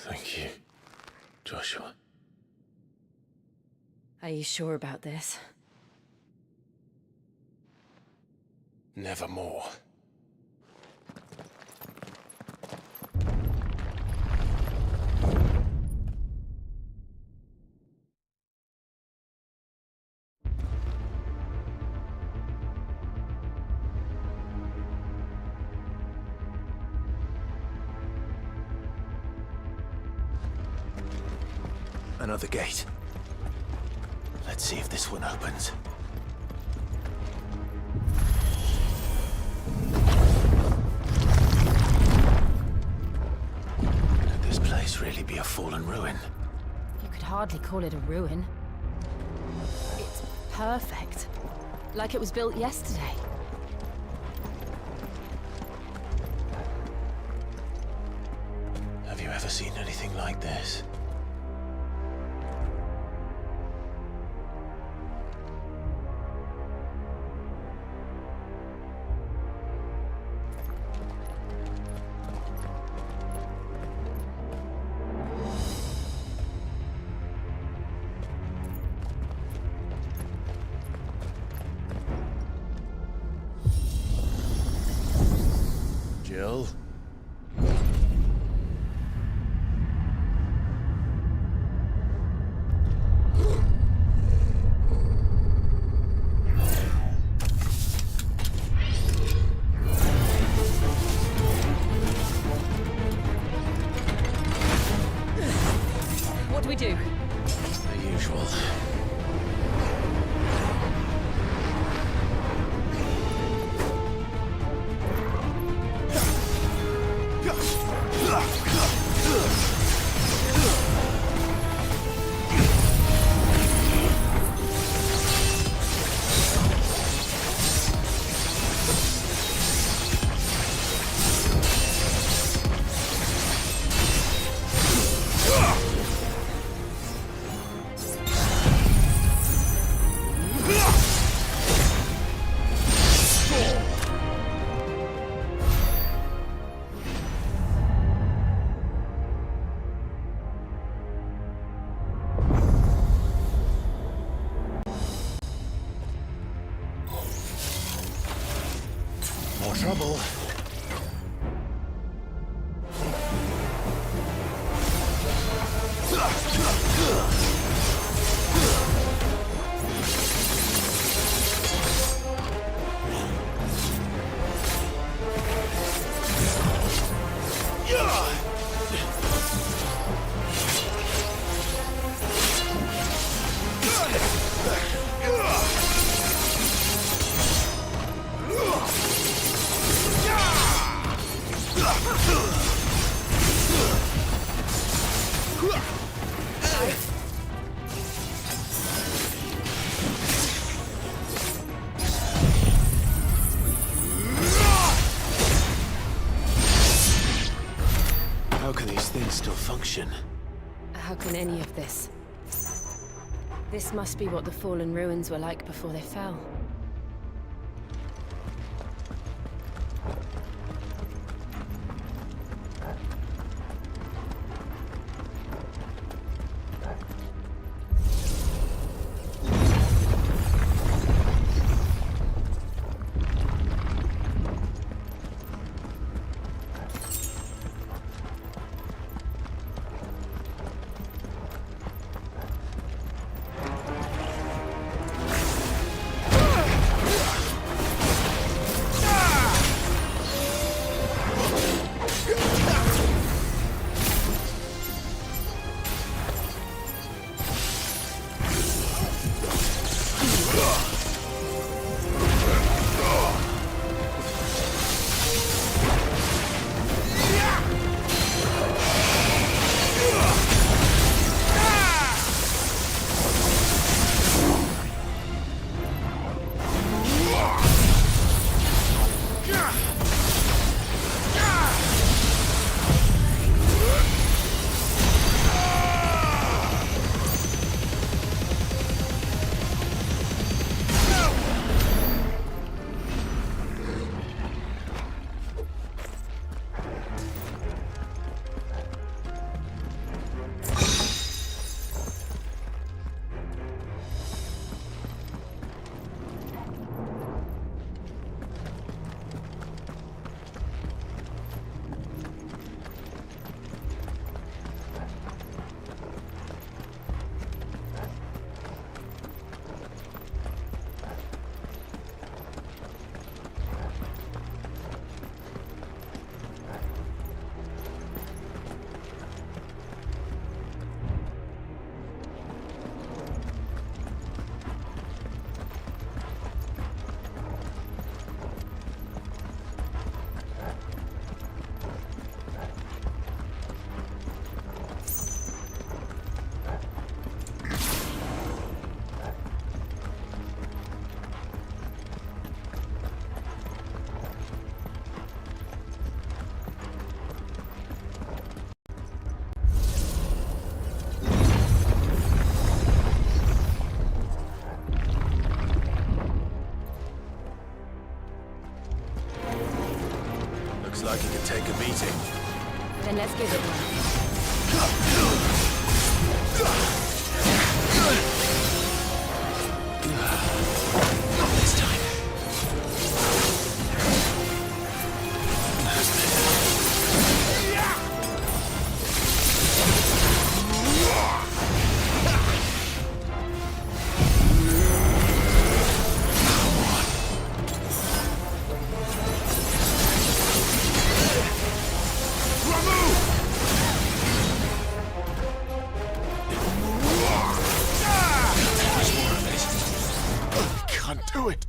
Thank you, Joshua. Are you sure about this? Nevermore. Another gate. Let's see if this one opens. Could this place really be a fallen ruin. You could hardly call it a ruin. It's perfect. Like it was built yesterday. Have you ever seen anything like this? Jill? What do we do? The usual. More trouble. How can these things still function? How can any of this? This must be what the fallen ruins were like before they fell. Looks like it could take a meeting. Then let's give it one. Not this time. Do it!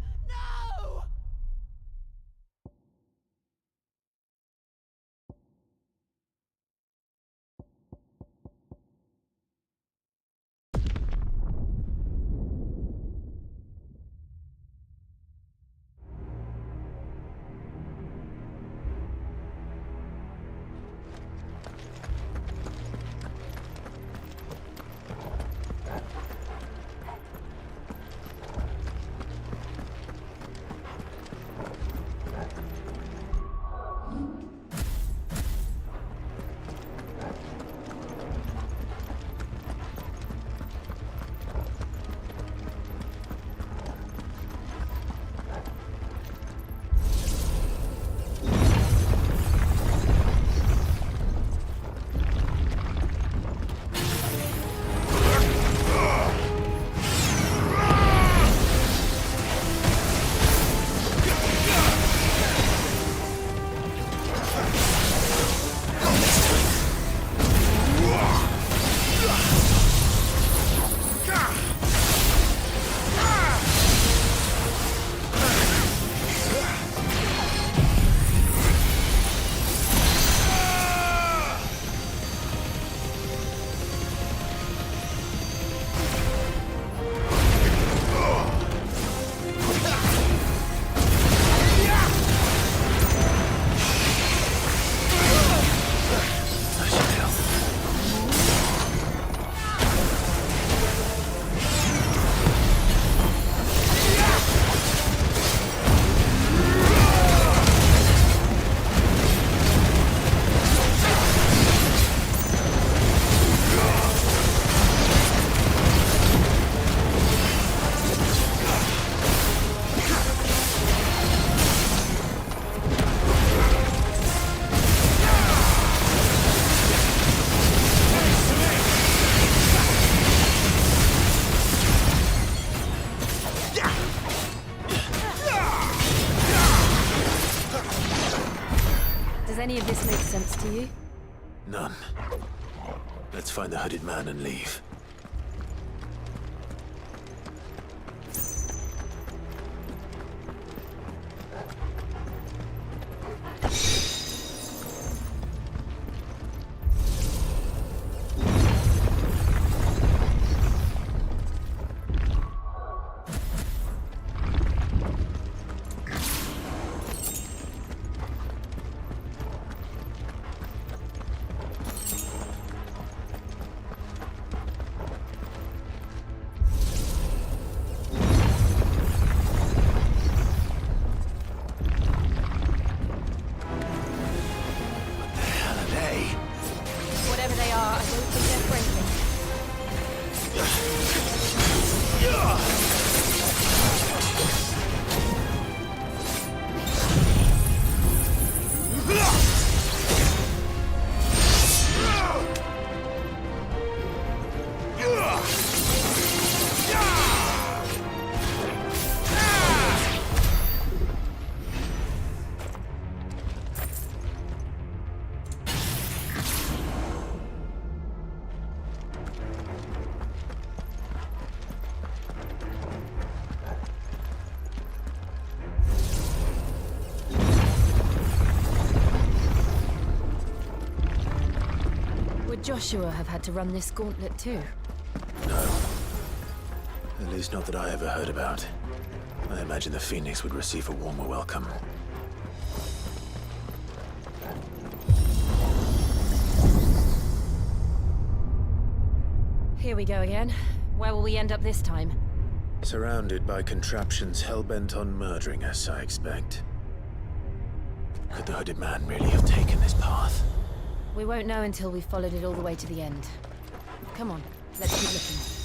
any of this make sense to you? None. Let's find the hooded man and leave. Whatever they are, I don't think they're friendly. Would Joshua have had to run this gauntlet too? No. At least not that I ever heard about. I imagine the Phoenix would receive a warmer welcome. Here we go again. Where will we end up this time? Surrounded by contraptions hell-bent on murdering us, I expect. Could the hooded man really have taken this path? We won't know until we've followed it all the way to the end. Come on, let's keep looking.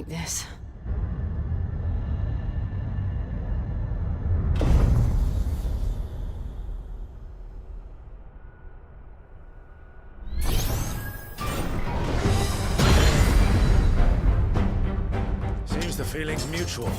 this. Seems the feeling's mutual.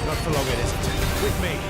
Not for long, it isn't. With me.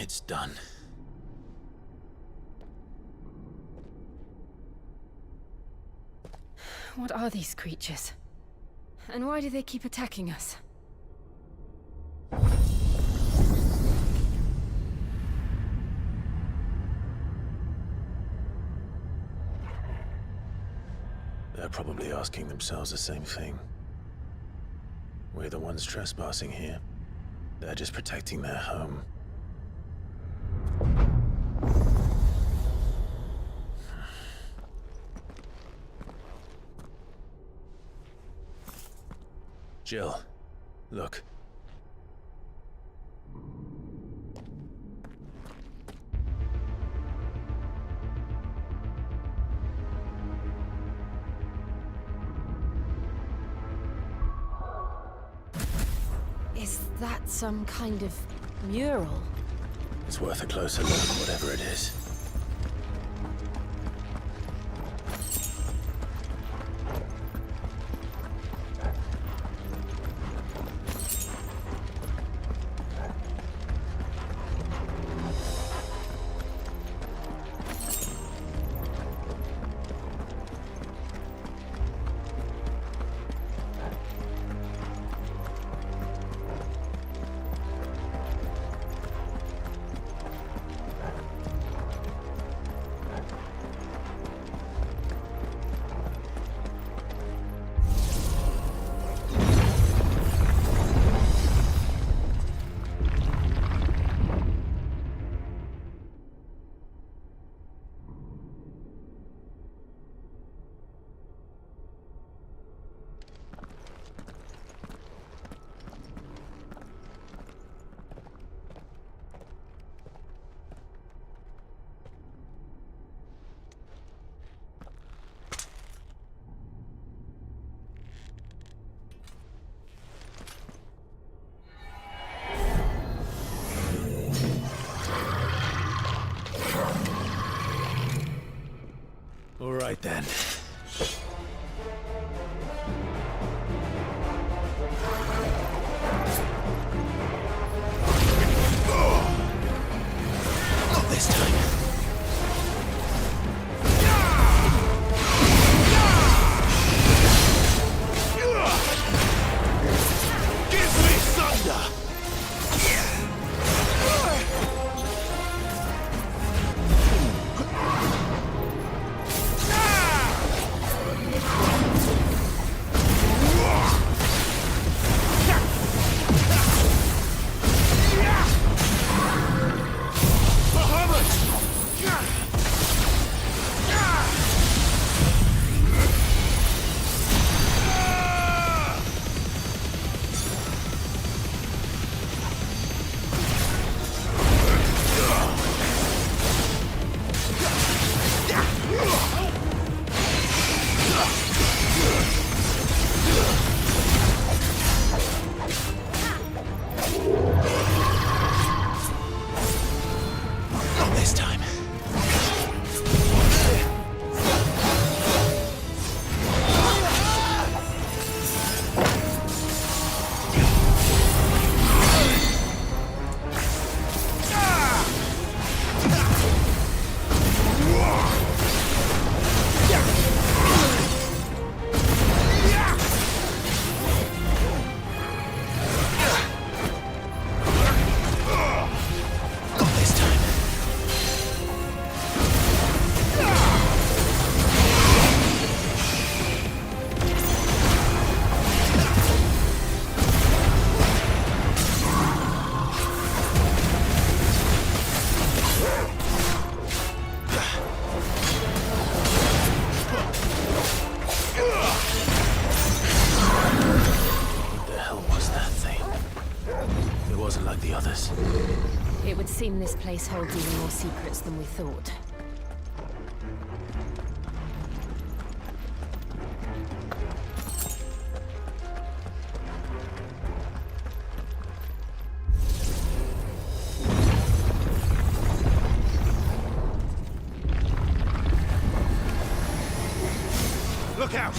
It's done. What are these creatures? And why do they keep attacking us? They're probably asking themselves the same thing. We're the ones trespassing here. They're just protecting their home. Jill, look. Is that some kind of mural? It's worth a closer look, whatever it is. All right then. Not this time. Give me thunder! It would seem this place holds even more secrets than we thought. Look out!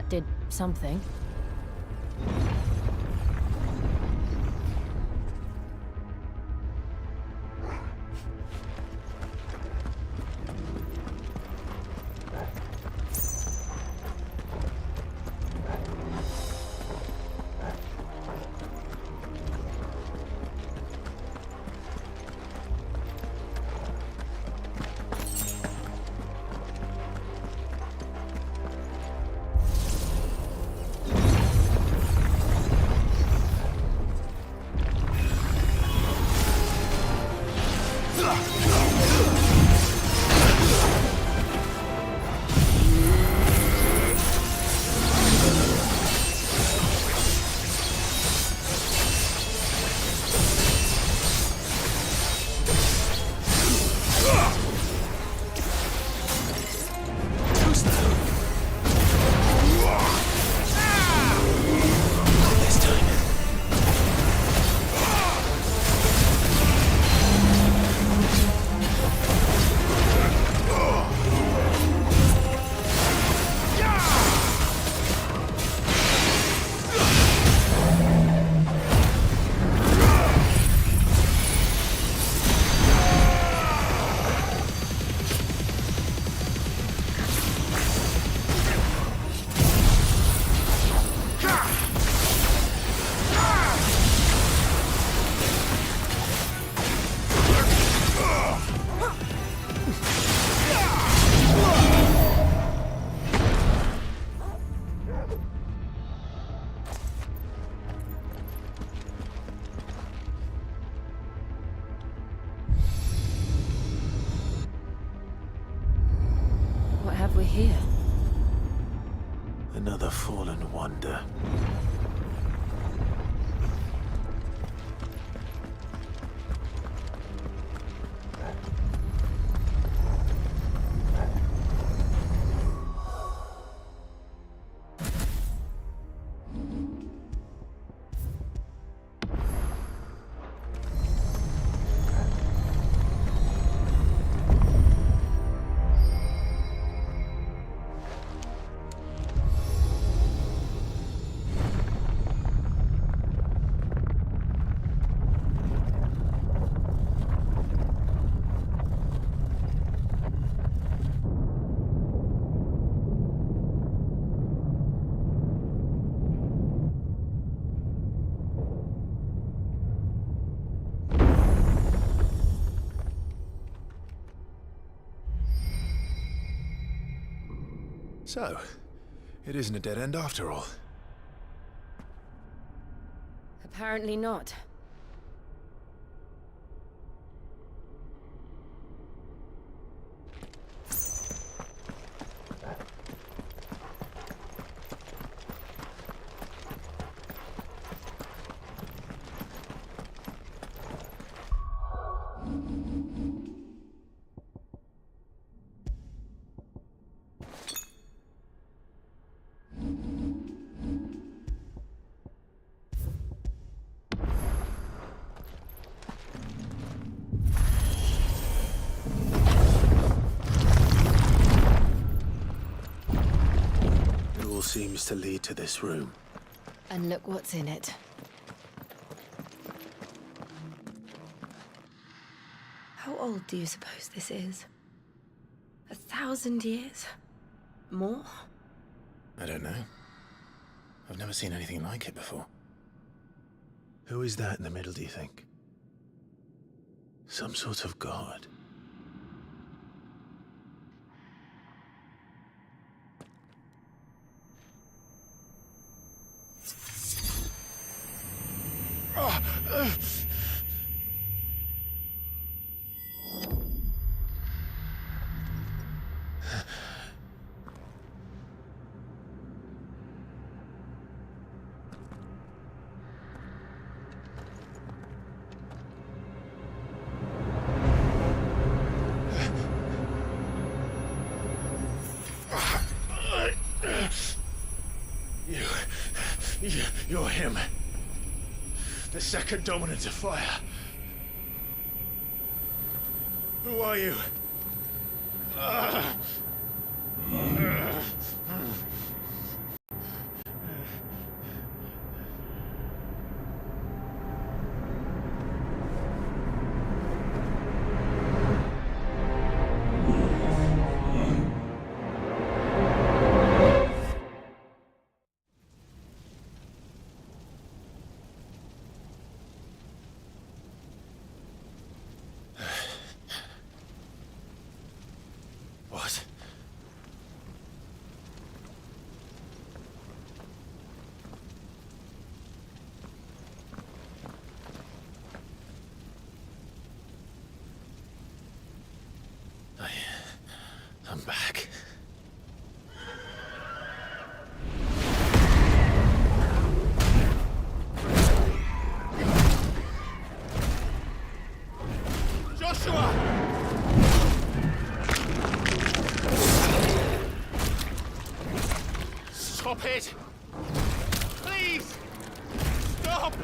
that did something. What have we here? Another fallen wonder. So, it isn't a dead end after all. Apparently not. Seems to lead to this room. And look what's in it. How old do you suppose this is? 1,000 years? More? I don't know. I've never seen anything like it before. Who is that in the middle, do you think? Some sort of god? You're him. The second dominant of fire. Who are you? Joshua! Stop it! Please! Stop!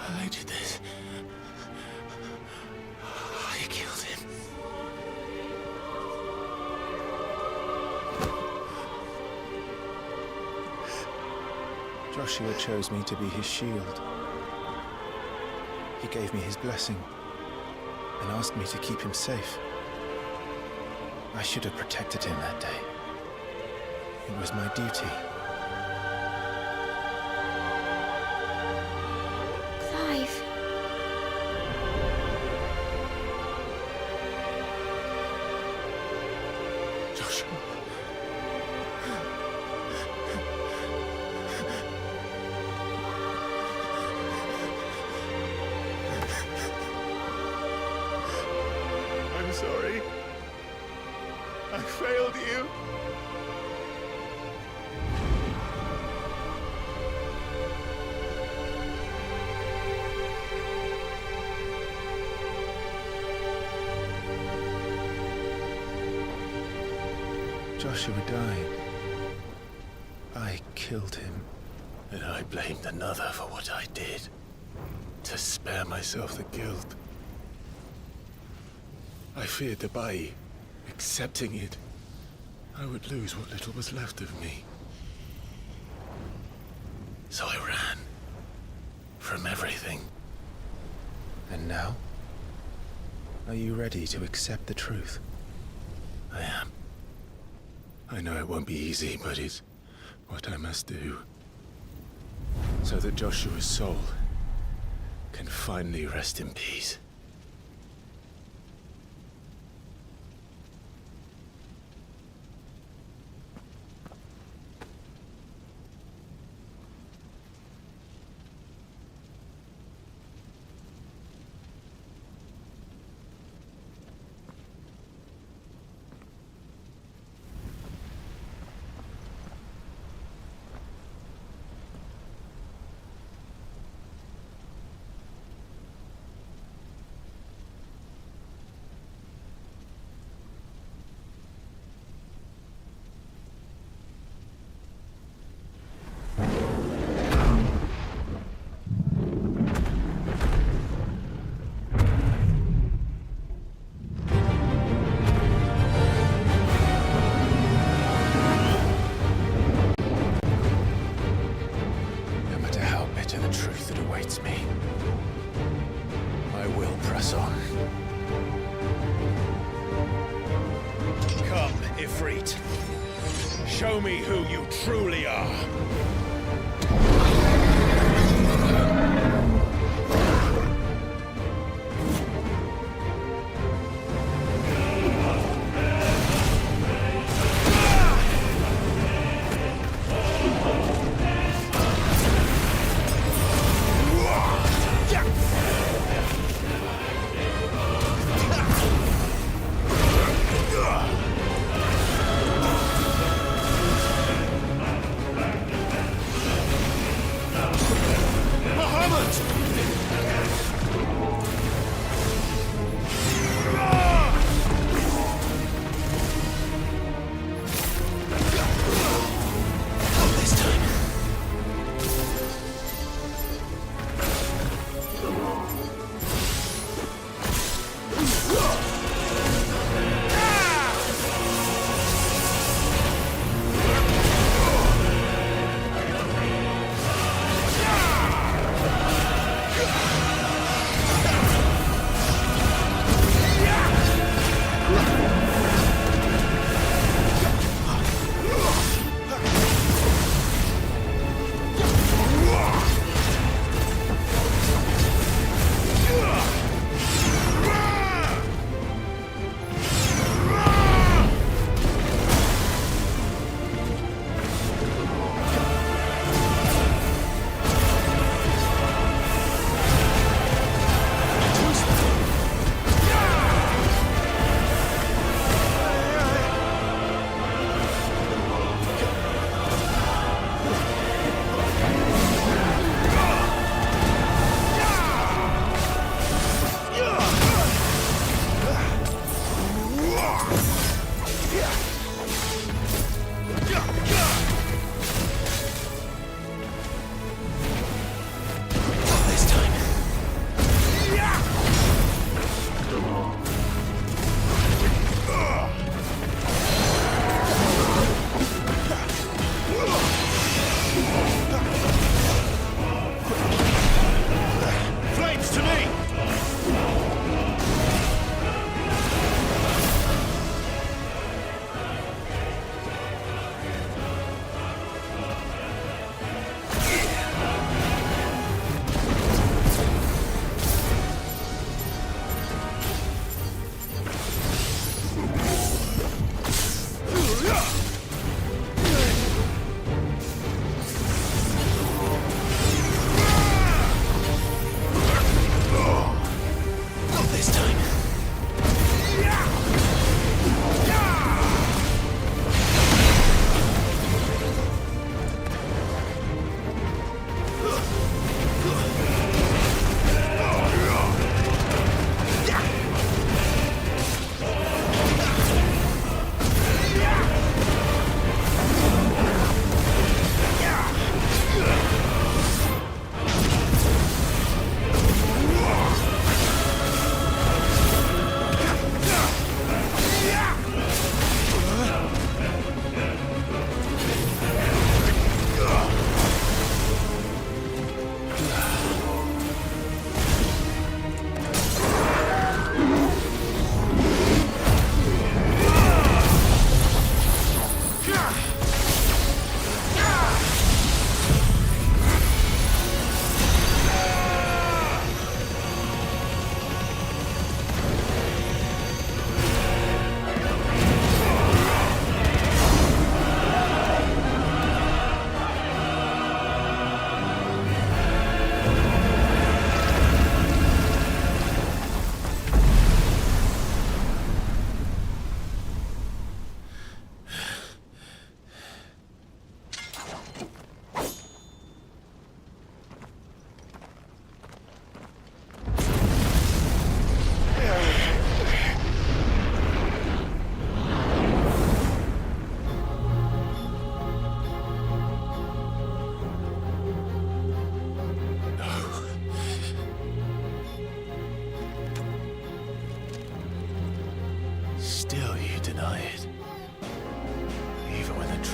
I did this. I killed him. Joshua chose me to be his shield. He gave me his blessing and asked me to keep him safe. I should have protected him that day. It was my duty. Clive. Joshua. I'm sorry. I failed you. Joshua died. I killed him. And I blamed another for what I did, to spare myself the guilt. I feared that by accepting it, I would lose what little was left of me. So I ran from everything. And now? Are you ready to accept the truth? I am. I know it won't be easy, but it's what I must do. So that Joshua's soul can finally rest in peace. Show me who you truly are.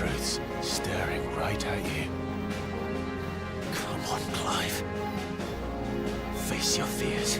truths staring right at you. Come on, Clive. Face your fears.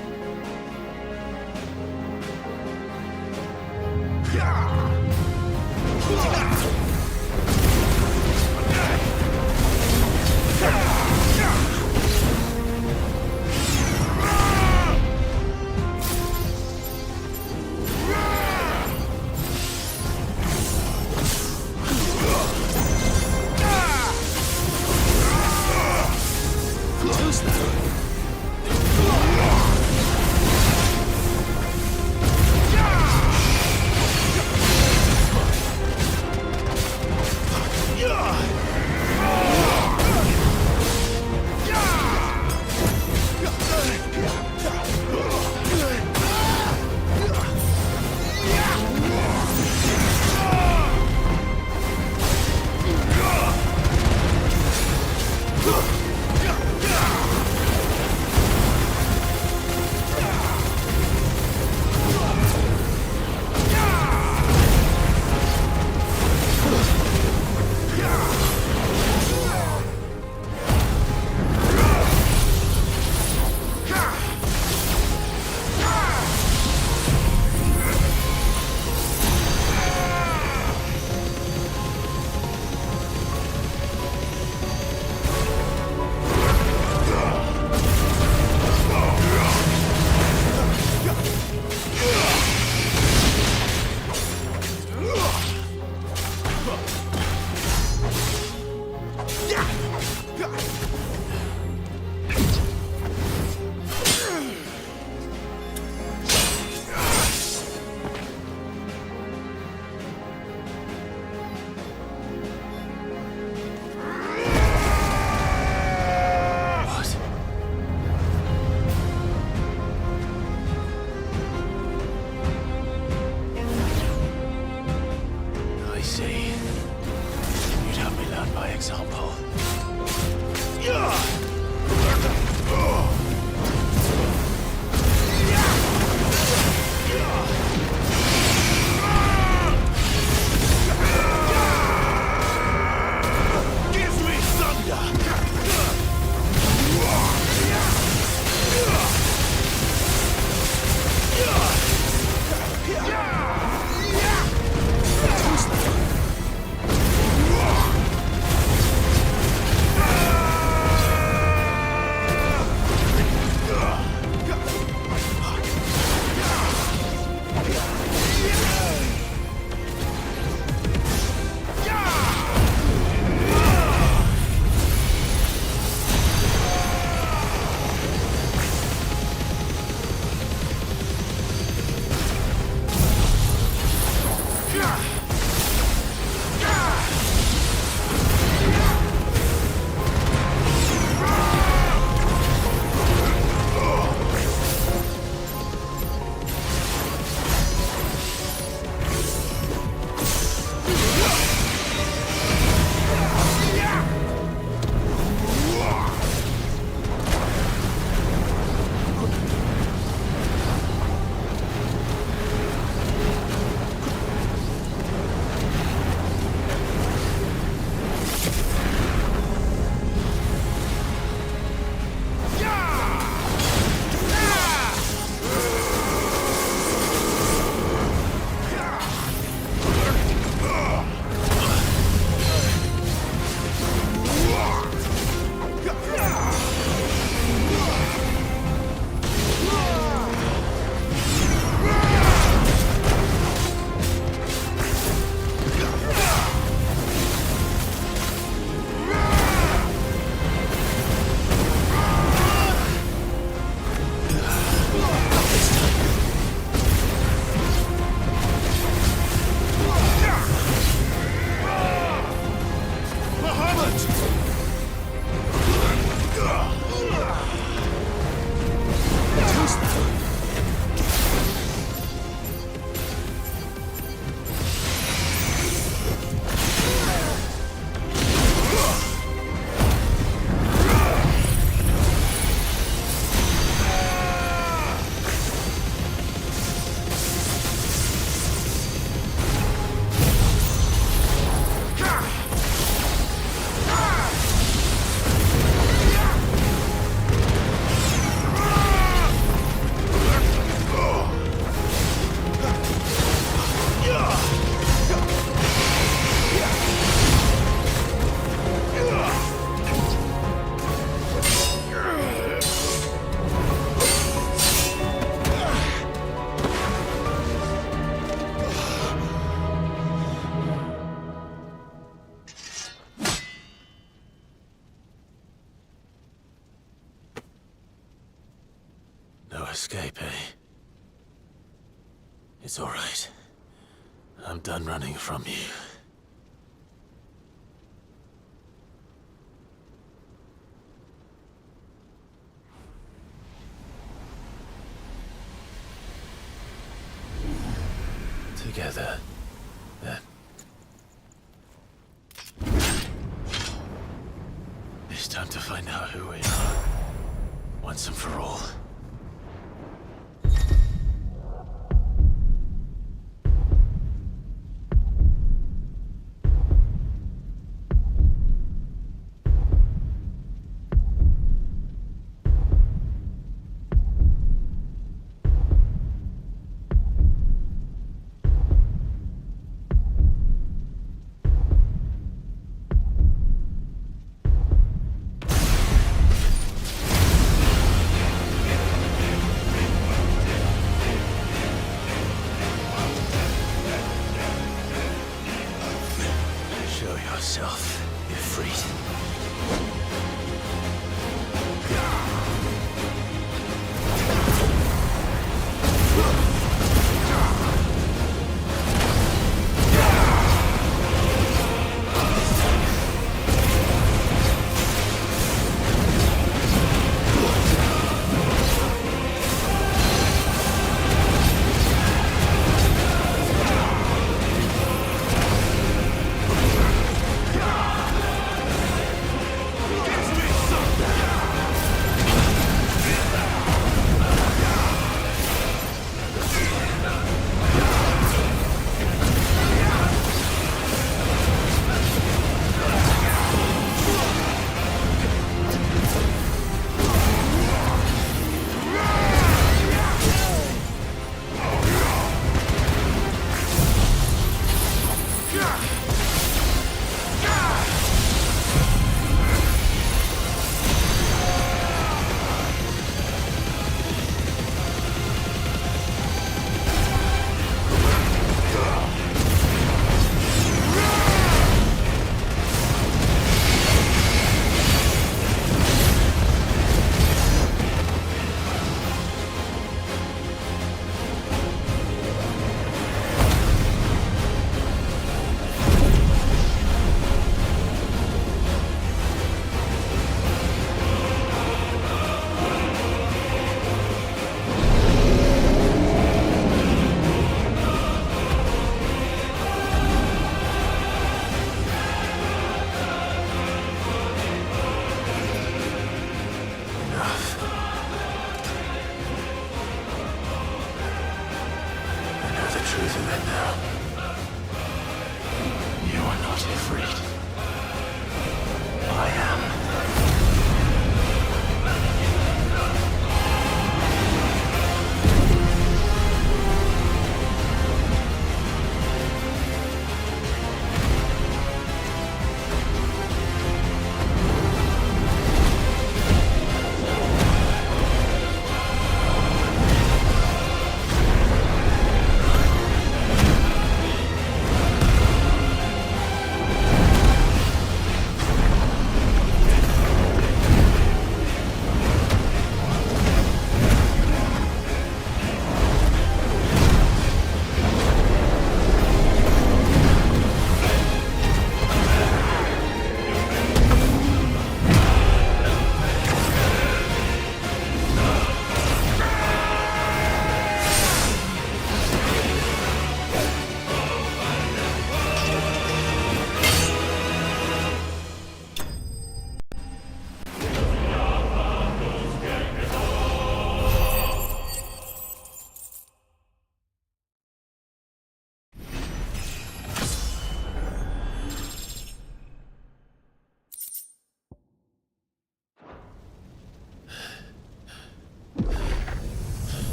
escape, eh? It's all right. I'm done running from you. Together, then. It's time to find out who we are, once and for all.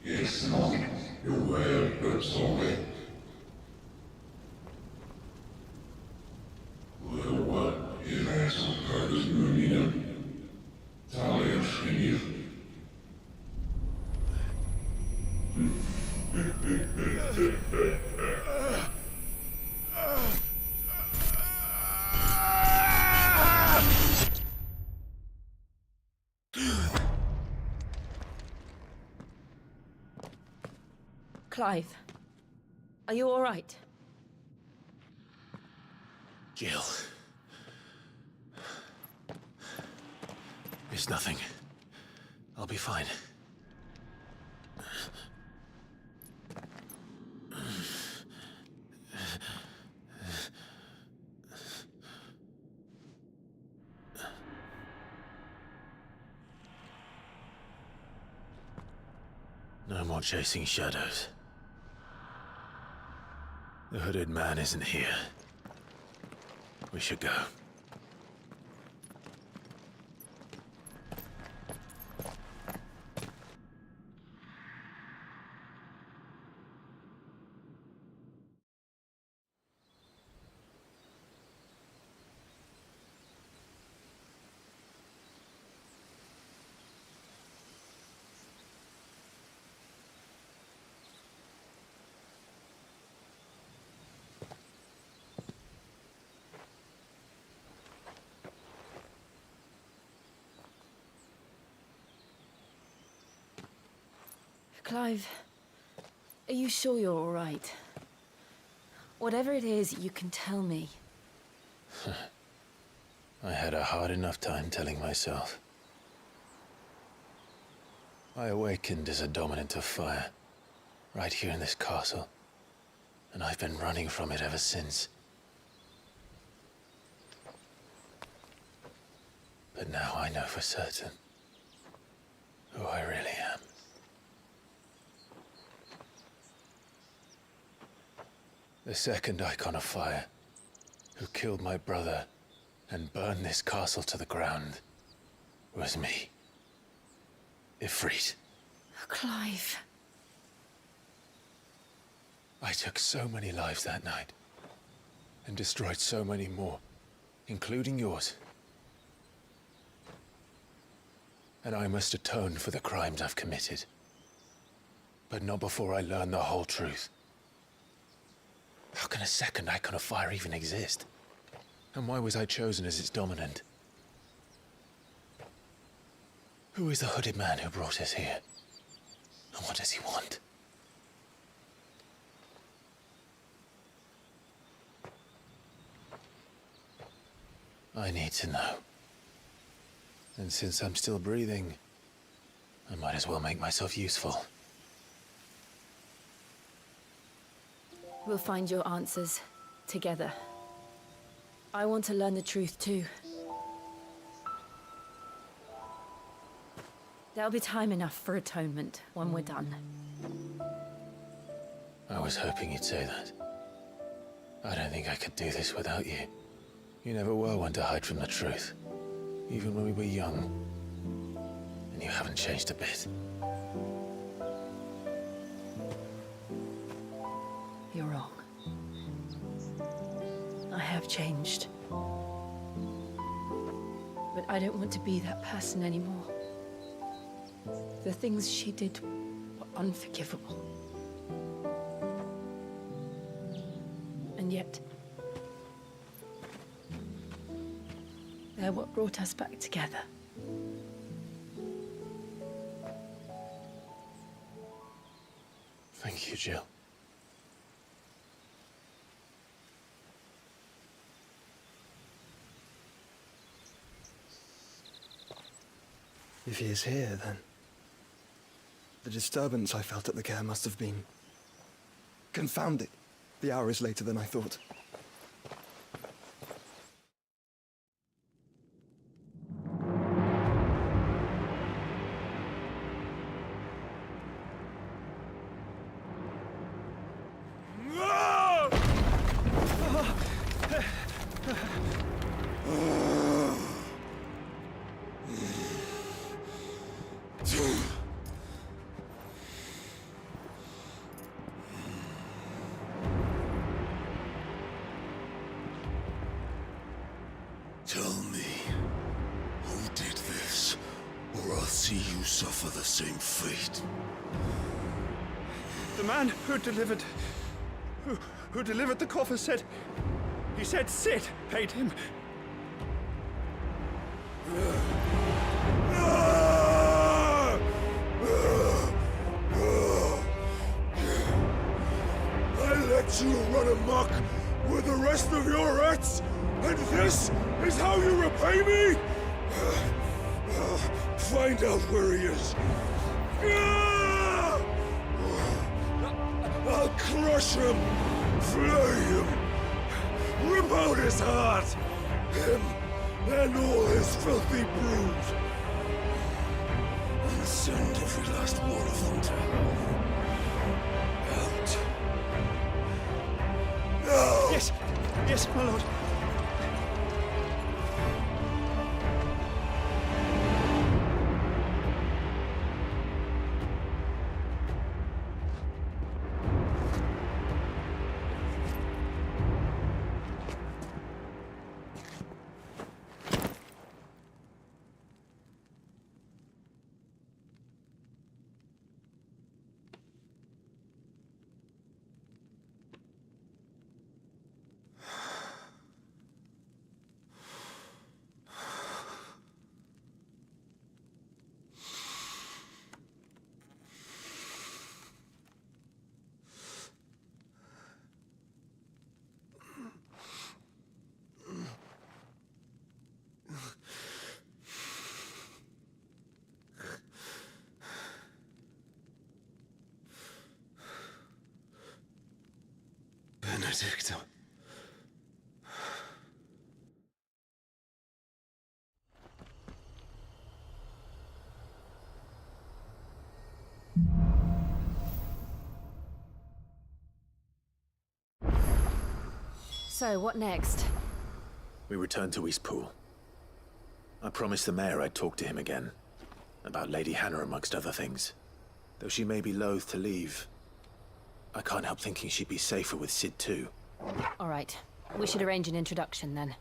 Yes, Lord, your word hurts only. What is Carter's Munina? Talia Shinil. Clive, are you all right? Jill. It's nothing. I'll be fine. No more chasing shadows. The hooded man isn't here. We should go. Clive, are you sure you're all right? Whatever it is, you can tell me. I had a hard enough time telling myself. I awakened as a dominant of fire, right here in this castle, and I've been running from it ever since. But now I know for certain who I really am. The second icon of fire, who killed my brother and burned this castle to the ground, was me. Ifrit. Clive. I took so many lives that night, and destroyed so many more, including yours. And I must atone for the crimes I've committed. But not before I learn the whole truth. How can a second icon of fire even exist? And why was I chosen as its dominant? Who is the hooded man who brought us here? And what does he want? I need to know. And since I'm still breathing, I might as well make myself useful. We'll find your answers together. I want to learn the truth too. There'll be time enough for atonement when we're done. I was hoping you'd say that. I don't think I could do this without you. You never were one to hide from the truth, even when we were young. And you haven't changed a bit. You're wrong. I have changed. But I don't want to be that person anymore. The things she did were unforgivable. And yet, they're what brought us back together. Thank you, Jill. If he is here, then the disturbance I felt at the care must have been confounded. The hour is later than I thought. Tell me, who did this, or I'll see you suffer the same fate. The man who delivered the coffer said, he said Sid paid him. let you run amok with the rest of your rats? And this is how you repay me? Find out where he is. I'll crush him, flay him, rip out his heart, him and all his filthy brood, and send every last one of them to hell. Out. No! Yes, yes, my lord. Benedicta. So, what next? We return to Eastpool. I promised the mayor I'd talk to him again. About Lady Hannah, amongst other things. Though she may be loath to leave, I can't help thinking she'd be safer with Sid too. All right. We should arrange an introduction then.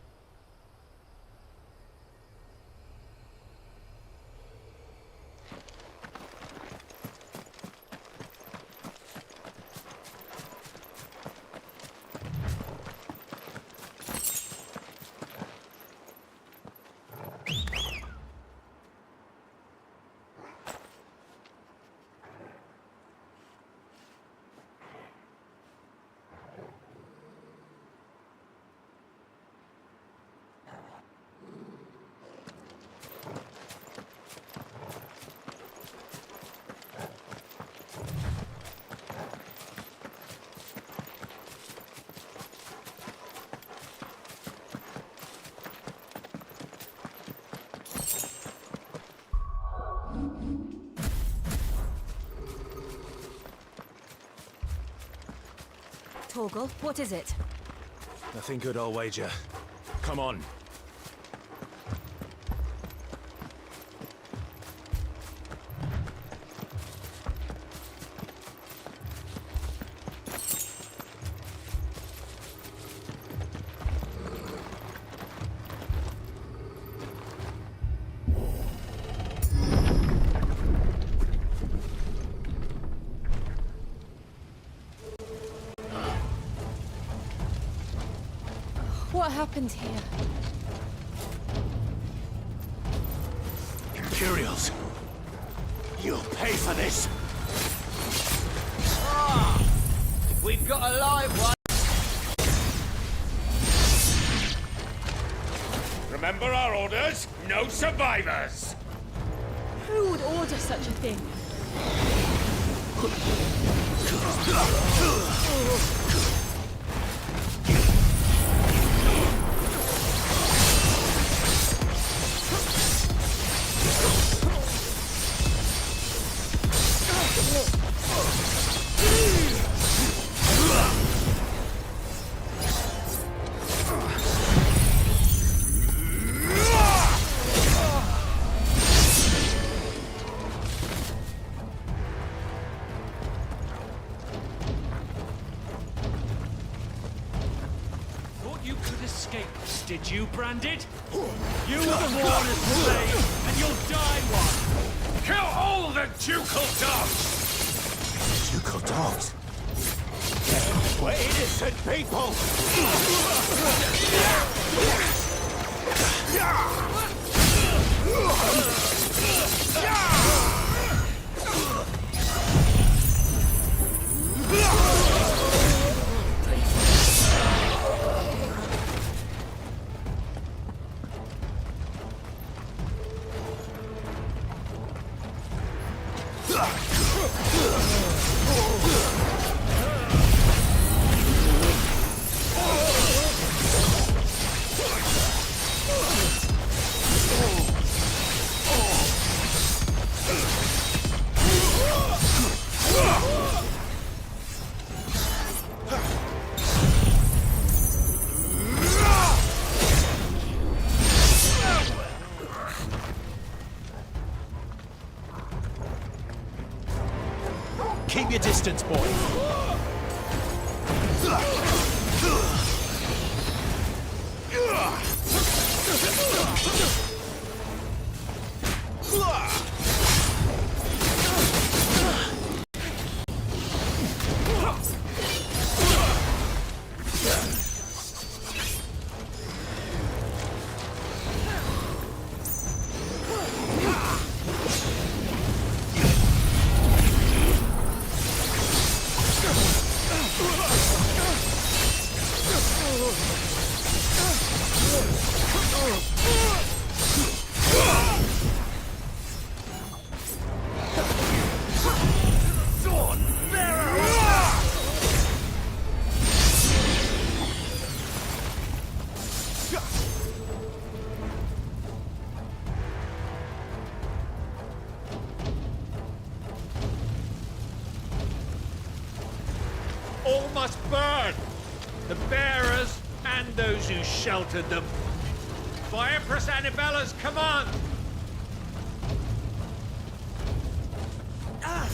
Torgal, what is it? Nothing good, I'll wager. Come on. What happened here? Imperials! You'll pay for this! We've got a live one! Remember our orders? No survivors! Who would order such a thing? Did you, Branded? You were the warners today, and you'll die one! Kill all the ducal dogs! Ducal dogs? We're innocent people! Keep your distance, boy. All must burn! The bearers and those who sheltered them. By Empress Annibella's command! My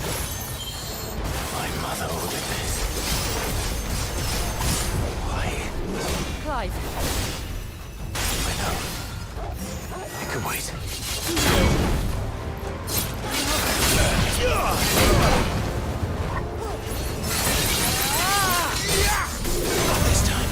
mother ordered this. Why? Clive. I know. I can wait. Not this time.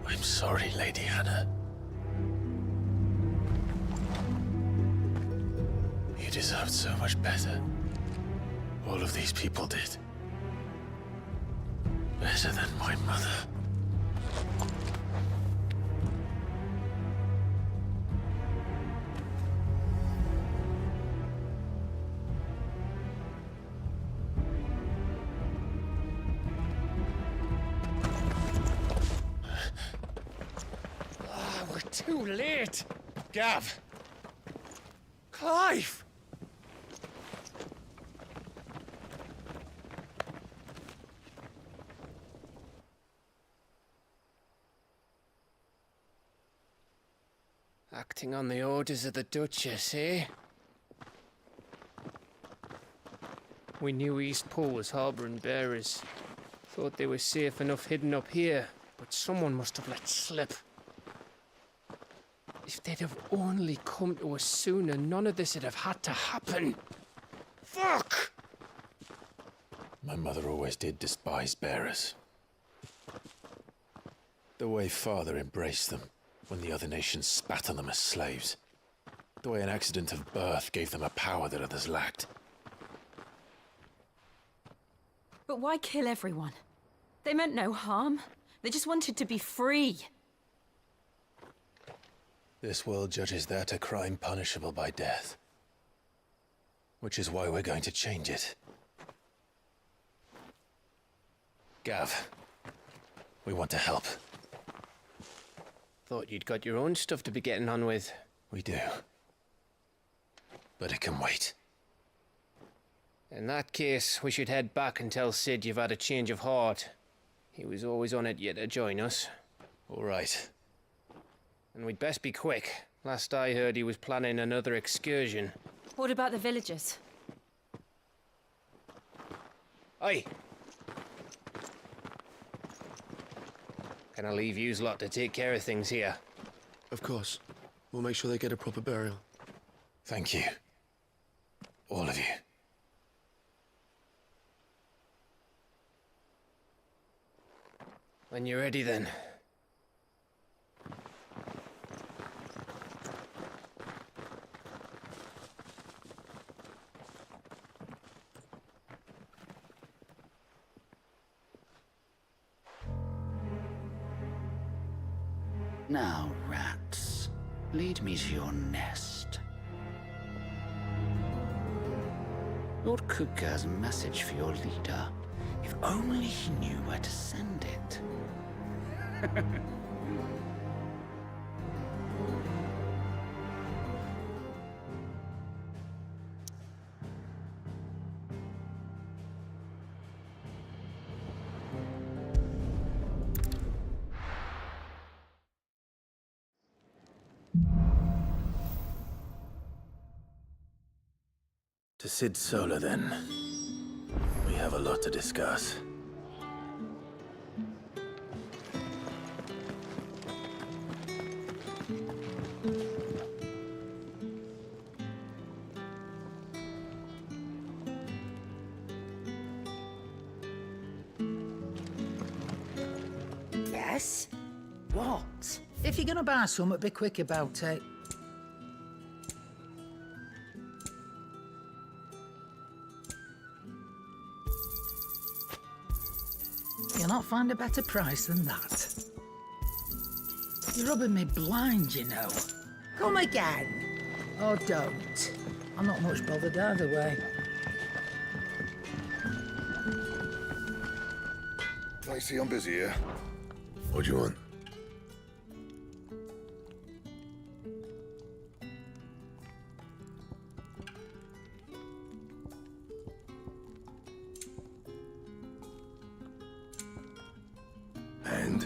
I'm sorry, Lady Hannah. You deserved so much better. All of these people did. Better than my mother. We're too late! Gav! Clive! Acting on the orders of the Duchess, eh? We knew East Pool was harbouring bearers. Thought they were safe enough hidden up here, but someone must have let slip. If they'd have only come to us sooner, none of this would have had to happen. Fuck! My mother always did despise bearers. The way Father embraced them when the other nations spat on them as slaves. The way an accident of birth gave them a power that others lacked. But why kill everyone? They meant no harm. They just wanted to be free. This world judges that a crime punishable by death. Which is why we're going to change it. Gav, we want to help. Thought you'd got your own stuff to be getting on with. We do. But it can wait. In that case, we should head back and tell Sid you've had a change of heart. He was always on it yet to join us. All right. And we'd best be quick. Last I heard, he was planning another excursion. What about the villagers? Aye. Can I leave yous lot to take care of things here? Of course. We'll make sure they get a proper burial. Thank you. All of you. When you're ready, then. Now, rats, lead me to your nest. Lord Kuka has a message for your leader. If only he knew where to send it. To Sid Solar, then. We have a lot to discuss. Yes? What? If you're gonna buy something, be quick about it. You'll not find a better price than that. You're rubbing me blind, you know. Come again. Or don't. I'm not much bothered either way. I see I'm busy here. What do you want? And?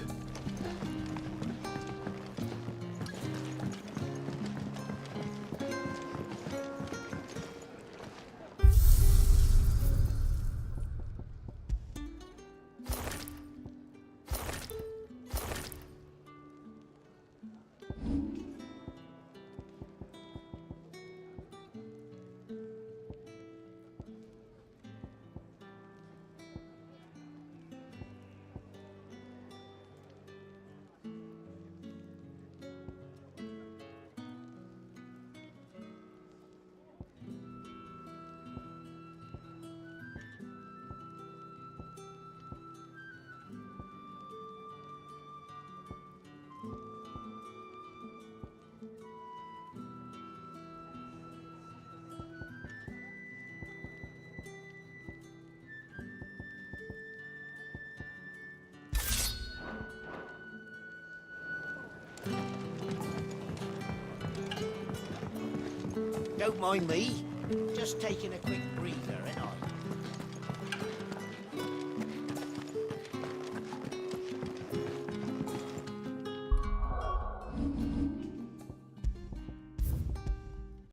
Don't mind me. Just taking a quick breather, ain't I?